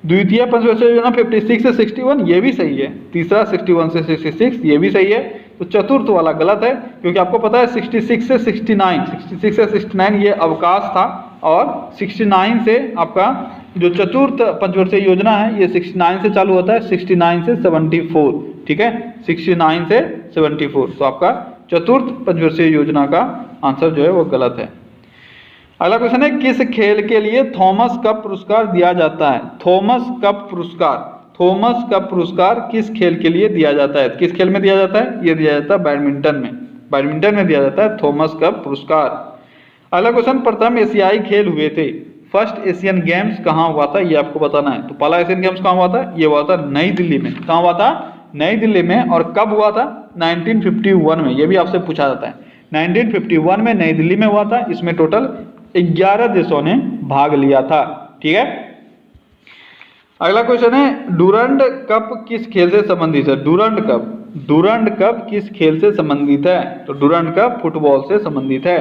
द्वितीय पंचवर्षीय योजना 56 से 61 ये भी सही है। तीसरा 61 से 66 ये भी सही है। तो चतुर्थ वाला गलत है, क्योंकि आपको पता है 66 से 69 ये अवकाश था। और 69 से आपका जो चतुर्थ पंचवर्षीय योजना है ये 69 से चालू होता है, 69 से 74। ठीक है, 69 से 74। तो आपका चतुर्थ पंचवर्षीय योजना का आंसर जो है वो गलत है। अगला क्वेश्चन है, किस खेल के लिए थॉमस कप पुरस्कार दिया जाता है? थॉमस कप पुरस्कार, थॉमस कप पुरस्कार किस खेल के लिए दिया जाता है? किस खेल में दिया जाता है? ये दिया जाता है बैडमिंटन में। बैडमिंटन में दिया जाता है थॉमस कप पुरस्कार। अगला क्वेश्चन, प्रथम एशियाई खेल हुए थे। फर्स्ट एशियन गेम्स कहाँ हुआ था ये आपको बताना है। तो पहला एशियन गेम्स कहाँ हुआ था? ये हुआ था नई दिल्ली में। कहाँ हुआ था? नई दिल्ली में, और कब हुआ था? 1951 में। ये भी आपसे पूछा जाता है। 1951 में नई दिल्ली में हुआ था। इसमें टोटल 11 देशों ने भाग लिया था। ठीक है। अगला क्वेश्चन है, डूरंड कप किस खेल से संबंधित है? डूरंड कप किस खेल से संबंधित है? तो डूरंड कप फुटबॉल से संबंधित है।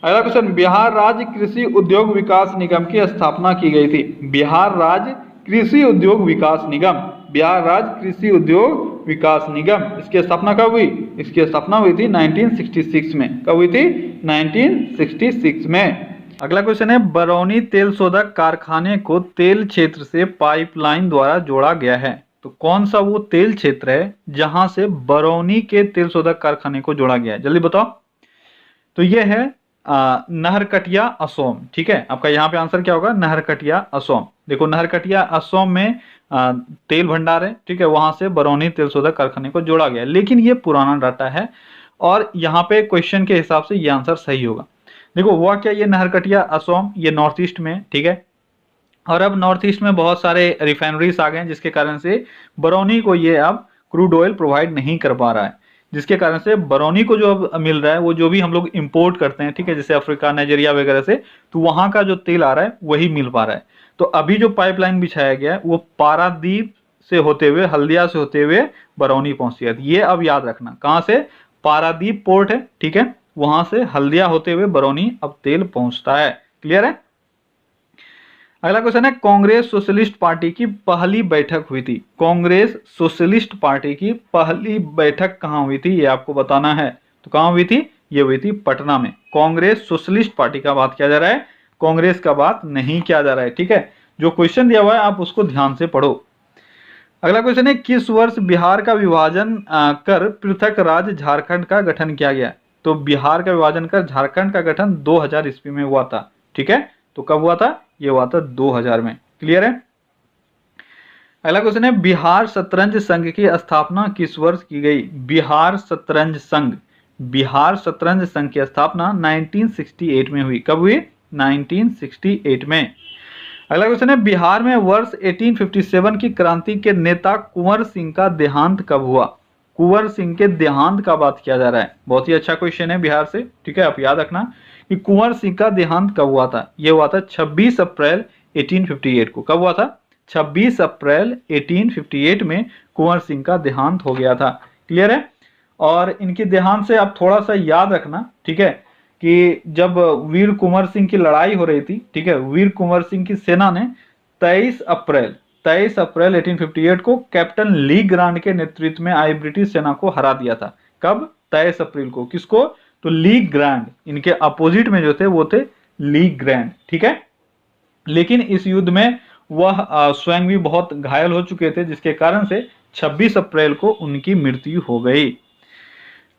अगला क्वेश्चन, बिहार राज्य कृषि उद्योग विकास निगम की स्थापना की गई थी। बिहार राज्य कृषि उद्योग विकास निगम, बिहार राज्य कृषि उद्योग विकास निगम, इसकी स्थापना कब हुई? इसकी स्थापना हुई थी 1966 में। कब हुई थी? 1966 में। अगला क्वेश्चन है, बरौनी तेल शोधक कारखाने को तेल क्षेत्र से पाइपलाइन द्वारा जोड़ा गया है। तो कौन सा वो तेल क्षेत्र है जहां से बरौनी के तेल शोधक कारखाने को जोड़ा गया है? जल्दी बताओ। तो ये है नहरकटिया असोम। ठीक है, आपका यहाँ पे आंसर क्या होगा? नहरकटिया असोम। देखो, नहरकटिया असोम में तेल भंडार है। ठीक है, वहां से बरौनी तेल शोधक कारखाने को जोड़ा गया, लेकिन ये पुराना डाटा है और यहाँ पे क्वेश्चन के हिसाब से ये आंसर सही होगा। देखो हुआ क्या, ये नहरकटिया असोम, ये नॉर्थ ईस्ट में। ठीक है, और अब नॉर्थ ईस्ट में बहुत सारे रिफाइनरीज आ गए हैं, जिसके कारण से बरौनी को ये अब क्रूड ऑयल प्रोवाइड नहीं कर पा रहा है, जिसके कारण से बरौनी को जो अब मिल रहा है वो जो भी हम लोग इंपोर्ट करते हैं, ठीक है, जैसे अफ्रीका, नाइजीरिया वगैरह से, तो वहां का जो तेल आ रहा है वही मिल पा रहा है। तो अभी जो पाइपलाइन बिछाया गया है वो पारादीप से होते हुए, हल्दिया से होते हुए बरौनी पहुंची है। ये अब याद रखना, कहां से? पारादीप पोर्ट है, ठीक है, वहां से हल्दिया होते हुए बरौनी अब तेल पहुंचता है। क्लियर है। अगला क्वेश्चन है, कांग्रेस सोशलिस्ट पार्टी की पहली बैठक हुई थी। कांग्रेस सोशलिस्ट पार्टी की पहली बैठक कहां हुई थी, ये आपको बताना है। तो कहां हुई थी? ये हुई थी पटना में। कांग्रेस सोशलिस्ट पार्टी का बात किया जा रहा है, कांग्रेस का बात नहीं किया जा रहा है। ठीक है, जो क्वेश्चन दिया हुआ है आप उसको ध्यान से पढ़ो। अगला क्वेश्चन है, किस वर्ष बिहार का विभाजन कर पृथक राज्य झारखंड का गठन किया गया? तो बिहार का विभाजन कर झारखंड का गठन 2000 ईस्वी में हुआ था। ठीक है, तो कब हुआ था? ये हुआ था 2000 में। क्लियर है। अगला क्वेश्चन है, बिहार शतरंज संघ की स्थापना किस वर्ष की गई? बिहार शतरंज संघ, बिहार शतरंज संघ की स्थापना 1968 में हुई। कब हुई? 1968 में। अगला क्वेश्चन है, बिहार में वर्ष 1857 की क्रांति के नेता कुंवर सिंह का देहांत कब हुआ? कुंवर सिंह के देहांत का बात किया जा रहा है। बहुत ही अच्छा क्वेश्चन है बिहार से। ठीक है, आप याद रखना कि कुंवर सिंह का देहांत कब हुआ था। यह हुआ था 26 अप्रैल 1858 को। कब हुआ था? 26 अप्रैल 1858 में कुंवर सिंह का देहांत हो गया था। क्लियर है। और इनके देहांत से आप थोड़ा सा याद रखना, ठीक है, कि जब वीर कुंवर सिंह की लड़ाई हो रही थी, ठीक है, वीर कुंवर सिंह की सेना ने 23 अप्रैल 1858 को कैप्टन ली ग्रांड के नेतृत्व में आई ब्रिटिश सेना को हरा दिया था। कब? 23 अप्रैल को। किसको? तो ली ग्रांड। इनके अपोजिट में जो थे वो थे ली ग्रांड। ठीक है, लेकिन इस युद्ध में वह स्वयं भी बहुत घायल हो चुके थे, जिसके कारण से 26 अप्रैल को उनकी मृत्यु हो गई।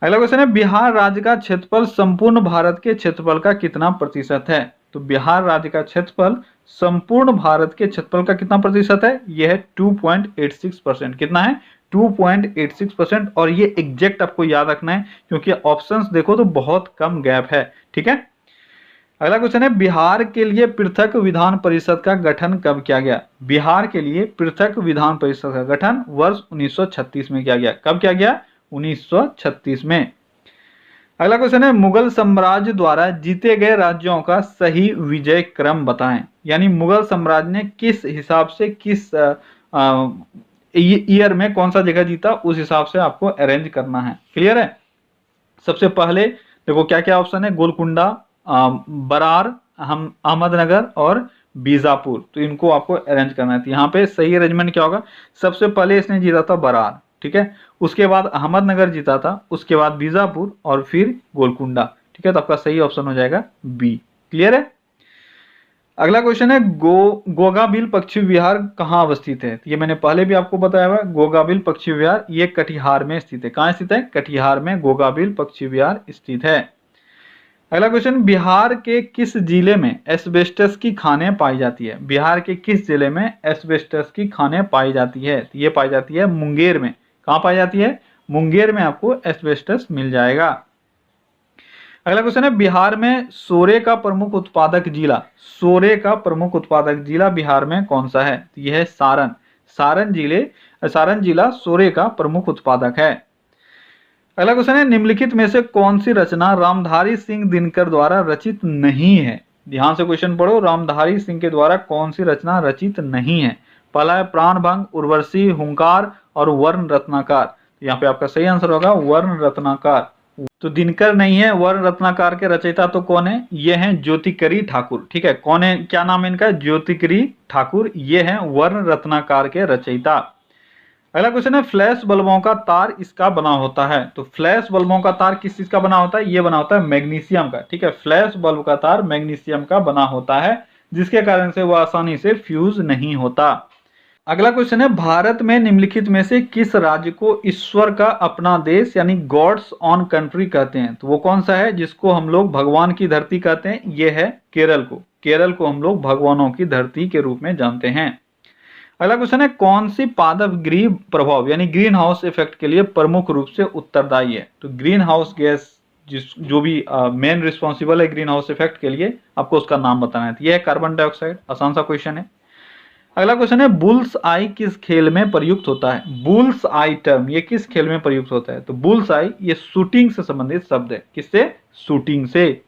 अगला क्वेश्चन है, बिहार राज्य का क्षेत्रफल संपूर्ण भारत के क्षेत्रफल का कितना प्रतिशत है? तो बिहार राज्य का क्षेत्रफल संपूर्ण भारत के क्षेत्रफल का कितना प्रतिशत है? यह है 2.86%। कितना है? 2.86%। और ये एग्जैक्ट आपको याद रखना है, क्योंकि ऑप्शंस देखो तो बहुत कम गैप है। ठीक है। अगला क्वेश्चन है, बिहार के लिए पृथक विधान परिषद का गठन कब किया गया? बिहार के लिए पृथक विधान परिषद का गठन वर्ष 1936 में किया गया। कब किया गया? 1936 में। अगला क्वेश्चन है, मुगल साम्राज्य द्वारा जीते गए राज्यों का सही विजय क्रम बताएं। यानी मुगल साम्राज्य ने किस हिसाब से, किस ईयर में कौन सा जगह जीता, उस हिसाब से आपको अरेंज करना है। क्लियर है। सबसे पहले देखो क्या क्या ऑप्शन है, गोलकुंडा, बरार, अहमदनगर और बीजापुर। तो इनको आपको अरेंज करना है। तो यहाँ पे सही अरेंजमेंट क्या होगा? सबसे पहले इसने जीता था बरार, ठीक है, उसके बाद अहमदनगर जीता था, उसके बाद बीजापुर और फिर गोलकुंडा। ठीक है, तो आपका सही ऑप्शन हो जाएगा बी। क्लियर है। अगला क्वेश्चन है, गोगाबिल पक्षी विहार कहाँ अवस्थित है? ये मैंने पहले भी आपको बताया हुआ। गोगाबिल पक्षी विहार ये कटिहार में स्थित है। कहाँ स्थित है? कटिहार में गोगाबिल पक्षी विहार स्थित है। अगला क्वेश्चन, बिहार के किस जिले में एस्बेस्टस की खानें पाई जाती है? बिहार के किस जिले में एस्बेस्टस की खानें पाई जाती है? ये पाई जाती है मुंगेर में। कहाँ पाई जाती है? मुंगेर में आपको एस्बेस्टस मिल जाएगा। अगला क्वेश्चन है, बिहार में सोरे का प्रमुख उत्पादक जिला, सोरे का प्रमुख उत्पादक जिला बिहार में कौन सा है? तो यह है सारण। सारण जिला सोरे का प्रमुख उत्पादक है। अगला क्वेश्चन है, निम्नलिखित में से कौन सी रचना रामधारी सिंह दिनकर द्वारा रचित नहीं है? ध्यान से क्वेश्चन पढ़ो, रामधारी सिंह के द्वारा कौन सी रचना रचित नहीं है? पहला है प्राणभंग, उर्वशी, हुंकार और वर्ण रत्नाकर। यहाँ पे आपका सही आंसर होगा वर्ण रत्नाकर। तो दिनकर नहीं है, वर्ण रत्नाकर के रचयिता तो कौन है? ये हैं ज्योतिकरी ठाकुर। ठीक है, कौन है, क्या नाम है इनका? ज्योतिकरी ठाकुर, ये हैं वर्ण रत्नाकर के रचयिता। अगला क्वेश्चन है, फ्लैश बल्बों का तार इसका बना होता है। तो फ्लैश बल्बों का तार किस चीज का बना होता है? ये बना होता है मैग्नीशियम का। ठीक है, फ्लैश बल्ब का तार मैग्नीशियम का बना होता है, जिसके कारण से वह आसानी से फ्यूज नहीं होता। अगला क्वेश्चन है, भारत में निम्नलिखित में से किस राज्य को ईश्वर का अपना देश यानी गॉड्स ऑन कंट्री कहते हैं? तो वो कौन सा है जिसको हम लोग भगवान की धरती कहते हैं? ये है केरल को। केरल को हम लोग भगवानों की धरती के रूप में जानते हैं। अगला क्वेश्चन है, कौन सी पादप गृह प्रभाव यानी ग्रीन हाउस इफेक्ट के लिए प्रमुख रूप से उत्तरदायी है? तो ग्रीन हाउस गैस जो भी मेन रिस्पॉन्सिबल है ग्रीन हाउस इफेक्ट के लिए, आपको उसका नाम बताना है। तो यह है कार्बन डाइऑक्साइड। आसान सा क्वेश्चन है। अगला क्वेश्चन है, बुल्स आई किस खेल में प्रयुक्त होता है? बुल्स आई टर्म ये किस खेल में प्रयुक्त होता है? तो बुल्स आई ये शूटिंग से संबंधित शब्द है। किससे? शूटिंग से।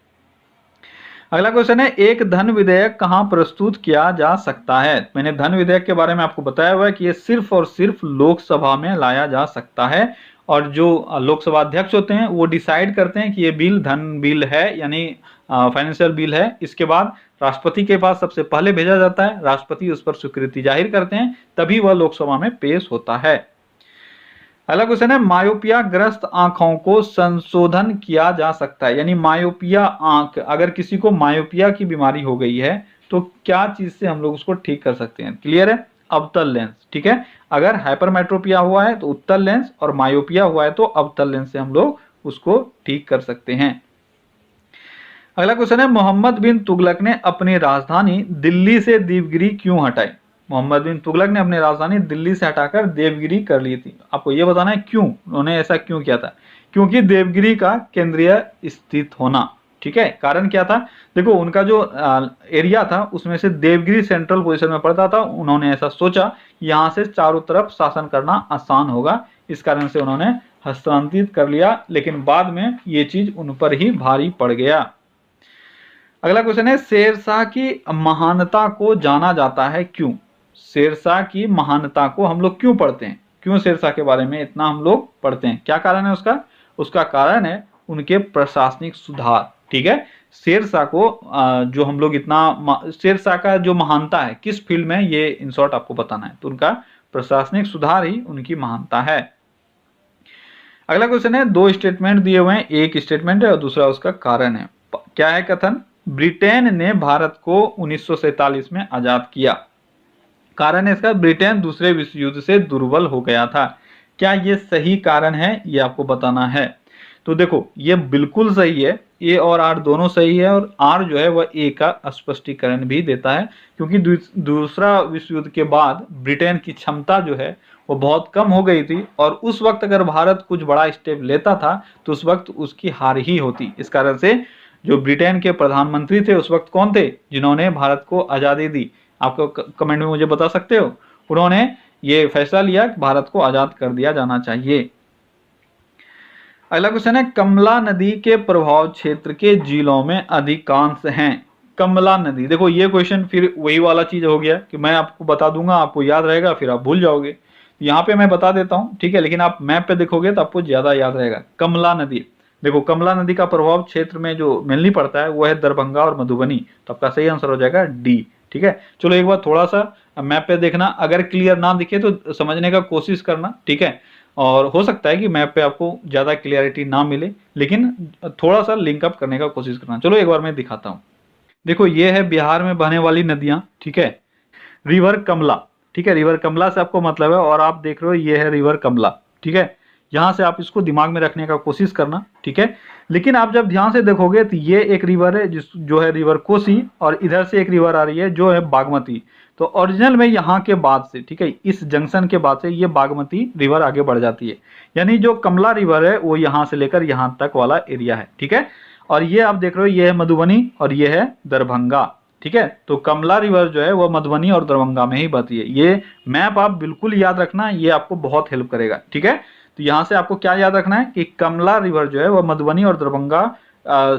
अगला क्वेश्चन है, एक धन विधेयक कहां प्रस्तुत किया जा सकता है? मैंने धन विधेयक के बारे में आपको बताया हुआ है कि ये सिर्फ और सिर्फ लोकसभा में लाया जा सकता है, और जो लोकसभा अध्यक्ष होते हैं वो डिसाइड करते हैं कि ये बिल धन बिल है यानी फाइनेंशियल बिल है। इसके बाद राष्ट्रपति के पास सबसे पहले भेजा जाता है, राष्ट्रपति उस पर स्वीकृति जाहिर करते हैं, तभी वह लोकसभा में पेश होता है। अगला क्वेश्चन है, मायोपिया ग्रस्त आंखों को संशोधन किया जा सकता है, यानी मायोपिया आंख, अगर किसी को मायोपिया की बीमारी हो गई है तो क्या चीज से हम लोग उसको ठीक कर सकते हैं? क्लियर है? अवतल लेंस। ठीक है, अगर हाइपरमेट्रोपिया हुआ है तो उत्तल लेंस, और मायोपिया हुआ है तो अवतल लेंस से हम लोग उसको ठीक कर सकते हैं। अगला क्वेश्चन है, मोहम्मद बिन तुगलक ने अपनी राजधानी दिल्ली से देवगिरी क्यों हटाई? मोहम्मद बिन तुगलक ने अपनी राजधानी दिल्ली से हटाकर देवगिरी कर ली थी। आपको यह बताना है क्यों उन्होंने ऐसा क्यों किया था। क्योंकि देवगिरी का केंद्रीय स्थित होना। ठीक है, कारण क्या था? देखो, उनका जो एरिया था उसमें से देवगिरी सेंट्रल पोजीशन में पड़ता था। उन्होंने ऐसा सोचा यहाँ से चारों तरफ शासन करना आसान होगा, इस कारण से उन्होंने हस्तांतरित कर लिया, लेकिन बाद में ये चीज उन पर ही भारी पड़ गया। अगला क्वेश्चन है, शेरशाह की महानता को जाना जाता है क्यों? शेरशाह की महानता को हम लोग क्यों पढ़ते हैं? क्यों शेरशाह के बारे में इतना हम लोग पढ़ते हैं? क्या कारण है उसका? उसका कारण है उनके प्रशासनिक सुधार। ठीक है, शेरशाह को जो हम लोग इतना, शेरशाह का जो महानता है किस फील्ड में, ये इन शॉर्ट आपको बताना है। तो उनका प्रशासनिक सुधार ही उनकी महानता है। अगला क्वेश्चन है, दो स्टेटमेंट दिए हुए हैं, एक स्टेटमेंट है और दूसरा उसका कारण है। क्या है कथन? ब्रिटेन ने भारत को 1947 में आजाद किया। कारण है इसका, ब्रिटेन दूसरे विश्व युद्ध से दुर्बल हो गया था। क्या ये सही कारण है? ये आपको बताना है। तो देखो, ये बिल्कुल सही है, ए और आर दोनों सही है, और आर जो है वह ए का स्पष्टीकरण भी देता है, क्योंकि दूसरा विश्व युद्ध के बाद ब्रिटेन की क्षमता जो है वो बहुत कम हो गई थी, और उस वक्त अगर भारत कुछ बड़ा स्टेप लेता था तो उस वक्त उसकी हार ही होती। इस कारण से जो ब्रिटेन के प्रधानमंत्री थे उस वक्त कौन थे जिन्होंने भारत को आजादी दी? आपको कमेंट में मुझे बता सकते हो। उन्होंने ये फैसला लिया कि भारत को आजाद कर दिया जाना चाहिए। अगला क्वेश्चन है, कमला नदी के प्रभाव क्षेत्र के जिलों में अधिकांश हैं। कमला नदी, देखो ये क्वेश्चन फिर वही वाला चीज हो गया कि मैं आपको बता दूंगा, आपको याद रहेगा, फिर आप भूल जाओगे। यहाँ पे मैं बता देता हूँ, ठीक है, लेकिन आप मैप पे देखोगे तो आपको ज्यादा याद रहेगा। कमला नदी, देखो कमला नदी का प्रभाव क्षेत्र में जो मेनली पड़ता है वो है दरभंगा और मधुबनी। तो आपका सही आंसर हो जाएगा डी। ठीक है, चलो एक बार थोड़ा सा मैप पे देखना, अगर क्लियर ना दिखे तो समझने का कोशिश करना। ठीक है, और हो सकता है कि मैप पे आपको ज्यादा क्लियरिटी ना मिले, लेकिन थोड़ा सा लिंकअप करने का कोशिश करना। चलो एक बार मैं दिखाता हूँ। देखो ये है बिहार में बहने वाली नदियां। ठीक है, रिवर कमला। ठीक है, रिवर कमला से आपको मतलब है, और आप देख रहे हो ये है रिवर कमला। ठीक है, यहां से आप इसको दिमाग में रखने का कोशिश करना। ठीक है, लेकिन आप जब ध्यान से देखोगे तो ये एक रिवर है जो है रिवर कोसी, और इधर से एक रिवर आ रही है जो है बागमती। तो ओरिजिनल में यहाँ के बाद से, ठीक है, इस जंक्शन के बाद से ये बागमती रिवर आगे बढ़ जाती है, यानी जो कमला रिवर है वो यहाँ से लेकर यहाँ तक वाला एरिया है। ठीक है, और ये आप देख रहे हो ये है मधुबनी और ये है दरभंगा। ठीक है। तो कमला रिवर जो है वो मधुबनी और दरभंगा में ही बहती है। ये मैप आप बिल्कुल याद रखना, ये आपको बहुत हेल्प करेगा, ठीक है। तो यहाँ से आपको क्या याद रखना है कि कमला रिवर जो है वह मधुबनी और दरभंगा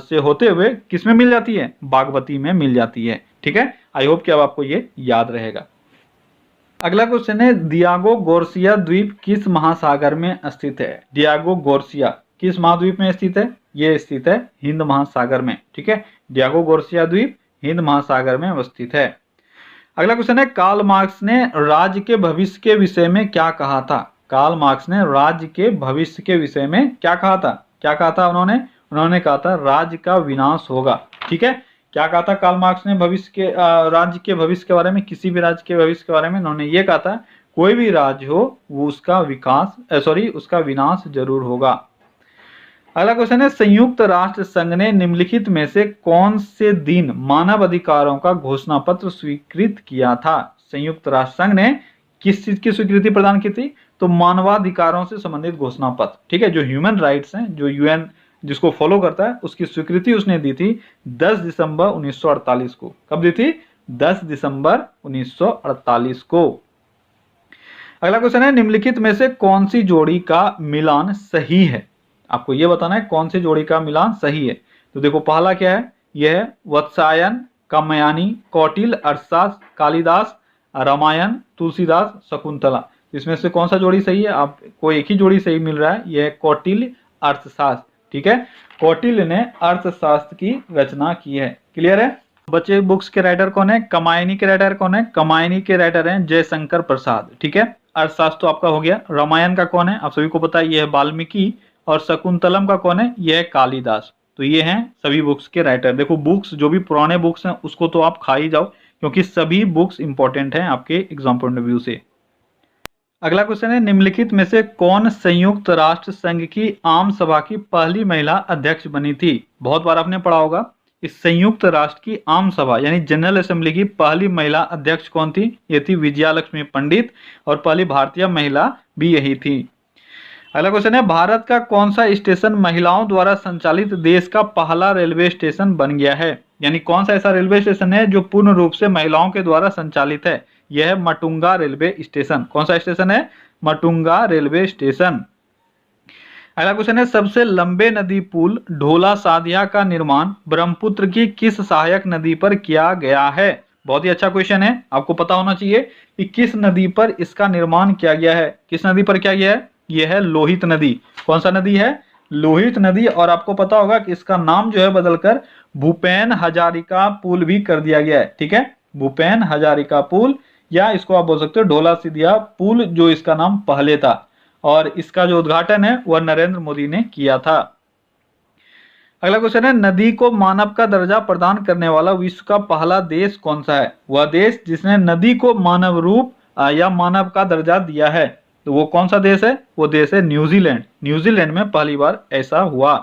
से होते हुए किस में मिल जाती है, बागमती में मिल जाती है, ठीक है। आई होप कि अब आपको ये याद रहेगा। अगला क्वेश्चन है, डियागो गोर्सिया द्वीप किस महासागर में स्थित है। डियागो गोर्सिया किस महाद्वीप में स्थित है, ये स्थित है हिंद महासागर में, ठीक है। डियागो गोर्सिया द्वीप हिंद महासागर में अवस्थित है। अगला क्वेश्चन है, कार्ल मार्क्स ने राज्य के भविष्य के विषय में क्या कहा था। कार्ल मार्क्स ने राज्य के भविष्य के विषय में क्या कहा था, क्या कहा था उन्होंने कहा था राज्य का विनाश होगा, ठीक है। क्या कहा था कार्ल मार्क्स ने भविष्य के राज्य के भविष्य के बारे में, किसी भी राज्य के भविष्य के बारे में उन्होंने ये कहा था, कोई भी राज्य हो वो उसका विनाश जरूर होगा। अगला क्वेश्चन है, संयुक्त राष्ट्र संघ ने निम्नलिखित में से कौन से दिन मानव अधिकारों का घोषणा पत्र स्वीकृत किया था। संयुक्त राष्ट्र संघ ने किस चीज की स्वीकृति प्रदान की थी, तो मानवाधिकारों से संबंधित घोषणा पत्र, ठीक है। जो ह्यूमन राइट्स हैं, जो यूएन जिसको फॉलो करता है, उसकी स्वीकृति उसने दी थी 10 दिसंबर 1948 को। कब दी थी, 10 दिसंबर 1948 को। अगला क्वेश्चन है, निम्नलिखित में से कौन सी जोड़ी का मिलान सही है। आपको यह बताना है कौन सी जोड़ी का मिलान सही है। तो देखो पहला क्या है, यह है वत्सायन कामयानी कौटिल अर्थशास्त्र कालिदास रामायण तुलसीदास शकुंतला। इसमें से कौन सा जोड़ी सही है, आपको एक ही जोड़ी सही मिल रहा है, यह है कौटिल्य अर्थशास्त्र, ठीक है। कौटिल्य ने अर्थशास्त्र की रचना की है। क्लियर है। बच्चे बुक्स के राइटर कौन है, कमायनी के राइटर कौन है, कमायनी के राइटर हैं जयशंकर प्रसाद, ठीक है। अर्थशास्त्र तो आपका हो गया। रामायण का कौन है, आप सभी को पता है, यह है वाल्मीकि। और शकुंतलम का कौन है, यह है कालिदास। तो ये हैं सभी बुक्स के राइटर। देखो बुक्स जो भी पुराने बुक्स हैं उसको तो आप खा ही जाओ, क्योंकि सभी बुक्स इंपॉर्टेंट हैं आपके एग्जाम पॉइंट ऑफ व्यू से। अगला क्वेश्चन है, निम्नलिखित में से कौन संयुक्त राष्ट्र संघ की आम सभा की पहली महिला अध्यक्ष बनी थी। बहुत बार आपने पढ़ा होगा, इस संयुक्त राष्ट्र की आम सभा यानी जनरल असेंबली की पहली महिला अध्यक्ष कौन थी, ये थी विजयालक्ष्मी पंडित, और पहली भारतीय महिला भी यही थी। अगला क्वेश्चन है, भारत का कौन सा स्टेशन महिलाओं द्वारा संचालित देश का पहला रेलवे स्टेशन बन गया है। यानी कौन सा ऐसा रेलवे स्टेशन है जो पूर्ण रूप से महिलाओं के द्वारा संचालित है, यह है मटुंगा रेलवे स्टेशन। कौन सा स्टेशन है, मटुंगा रेलवे स्टेशन। अगला क्वेश्चन है, सबसे लंबे नदी पुल ढोला सादिया का निर्माण ब्रह्मपुत्र की किस सहायक नदी पर किया गया है। बहुत ही अच्छा क्वेश्चन है, आपको पता होना चाहिए कि किस नदी पर इसका निर्माण किया गया है। किस नदी पर किया गया है, यह है लोहित नदी। कौन सा नदी है, लोहित नदी। और आपको पता होगा कि इसका नाम जो है बदलकर भूपेन हजारिका पुल भी कर दिया गया है, ठीक है। भूपेन हजारिका पुल, या इसको आप बोल सकते हो ढोला सिदिया पुल, जो इसका नाम पहले था। और इसका जो उद्घाटन है वह नरेंद्र मोदी ने किया था। अगला क्वेश्चन है, नदी को मानव का दर्जा प्रदान करने वाला विश्व का पहला देश कौन सा है। वह देश जिसने नदी को मानव रूप या मानव का दर्जा दिया है, तो वो कौन सा देश है, वो देश है न्यूजीलैंड। न्यूजीलैंड में पहली बार ऐसा हुआ।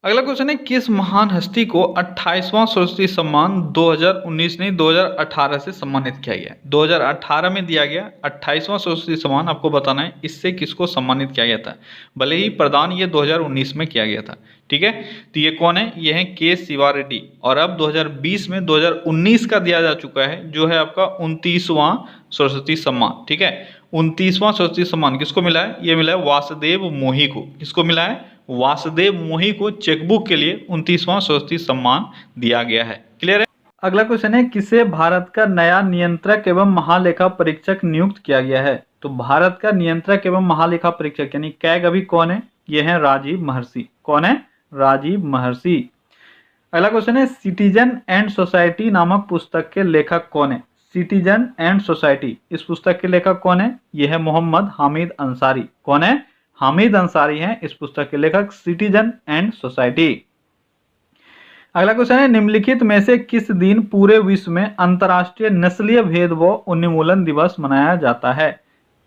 अगला क्वेश्चन है, किस महान हस्ती को 28वां सरस्वती सम्मान 2019 नहीं 2018 से सम्मानित किया गया। 2018 में दिया गया 28वां सरस्वती सम्मान, आपको बताना है इससे किसको सम्मानित किया गया था। भले ही प्रदान ये 2019 में किया गया था, ठीक है। तो ये कौन है, ये है के शिवा रेड्डी। और अब 2020 में 2019 का दिया जा चुका है, जो है आपका 29वां सरस्वती सम्मान, ठीक है। 29वां सरस्वती सम्मान किसको मिला है, ये मिला है वासुदेव मोही को। किसको मिला है, वासुदेव मोही को चेकबुक के लिए 29वां सरस्वती सम्मान दिया गया है। क्लियर है। अगला क्वेश्चन है, किसे भारत का नया नियंत्रक एवं महालेखा परीक्षक नियुक्त किया गया है। तो भारत का नियंत्रक एवं महालेखा परीक्षक यानी कैग अभी कौन है, ये है राजीव महर्षि। कौन है, राजीव महर्षि। अगला क्वेश्चन है, सिटीजन एंड सोसाइटी नामक पुस्तक के लेखक कौन है। सिटीजन एंड सोसाइटी, इस पुस्तक के लेखक कौन है, यह है मोहम्मद हामिद अंसारी। कौन है, हामिद अंसारी हैं इस पुस्तक के लेखक, सिटीजन एंड सोसाइटी। अगला क्वेश्चन है, निम्नलिखित में से किस दिन पूरे विश्व में अंतर्राष्ट्रीय नस्लीय भेदभाव उन्मूलन दिवस मनाया जाता है।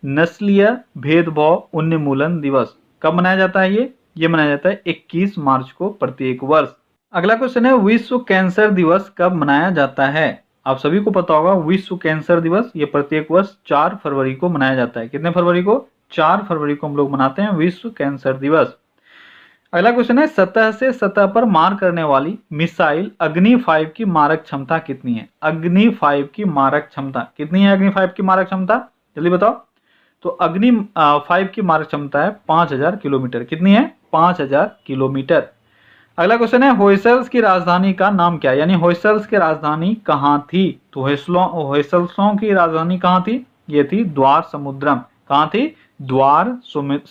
नस्लीय भेदभाव उन्मूलन दिवस कब मनाया जाता है, ये मनाया जाता है 21 मार्च को प्रत्येक वर्ष। अगला क्वेश्चन है, विश्व कैंसर दिवस कब मनाया जाता है। आप सभी को पता होगा विश्व कैंसर दिवस ये प्रत्येक वर्ष 4 फरवरी को मनाया जाता है। कितने फरवरी को, 4 फरवरी को हम लोग मनाते हैं विश्व कैंसर दिवस। अगला क्वेश्चन है, सतह से सतह पर मार करने वाली मिसाइल अग्नि 5 की मारक क्षमता कितनी है? अग्नि 5 की मारक क्षमता कितनी है? अग्नि 5 की मारक क्षमता जल्दी बताओ। तो अग्नि 5 की मारक क्षमता है 5000 किलोमीटर। कितनी है? 5000 किलोमीटर। अगला क्वेश्चन है, होयसल्स की राजधानी का नाम क्या है? यानी होयसल्स की राजधानी कहाँ थी? तो होयसल्सों की राजधानी कहाँ थी? ये थी द्वार समुद्रम। कहाँ थी? द्वार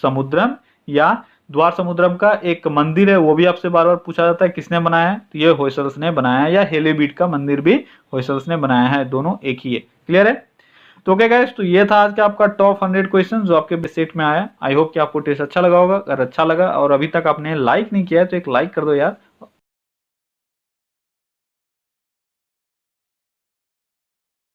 समुद्रम। या द्वार समुद्रम का एक मंदिर है, वो भी आपसे बार बार पूछा जाता है किसने बनाया है, तो ये होयसल्स ने बनाया है। या हेलीबीट का मंदिर भी होयसल्स ने बनाया है, दोनों एक ही है। क्लियर है? तो ओके गाइस, तो ये था आज का आपका टॉप 100 क्वेश्चन जो आपके सेट में आया। आई होप कि आपको टेस्ट अच्छा लगा होगा। अगर अच्छा लगा और अभी तक आपने लाइक नहीं किया है तो एक लाइक कर दो यार,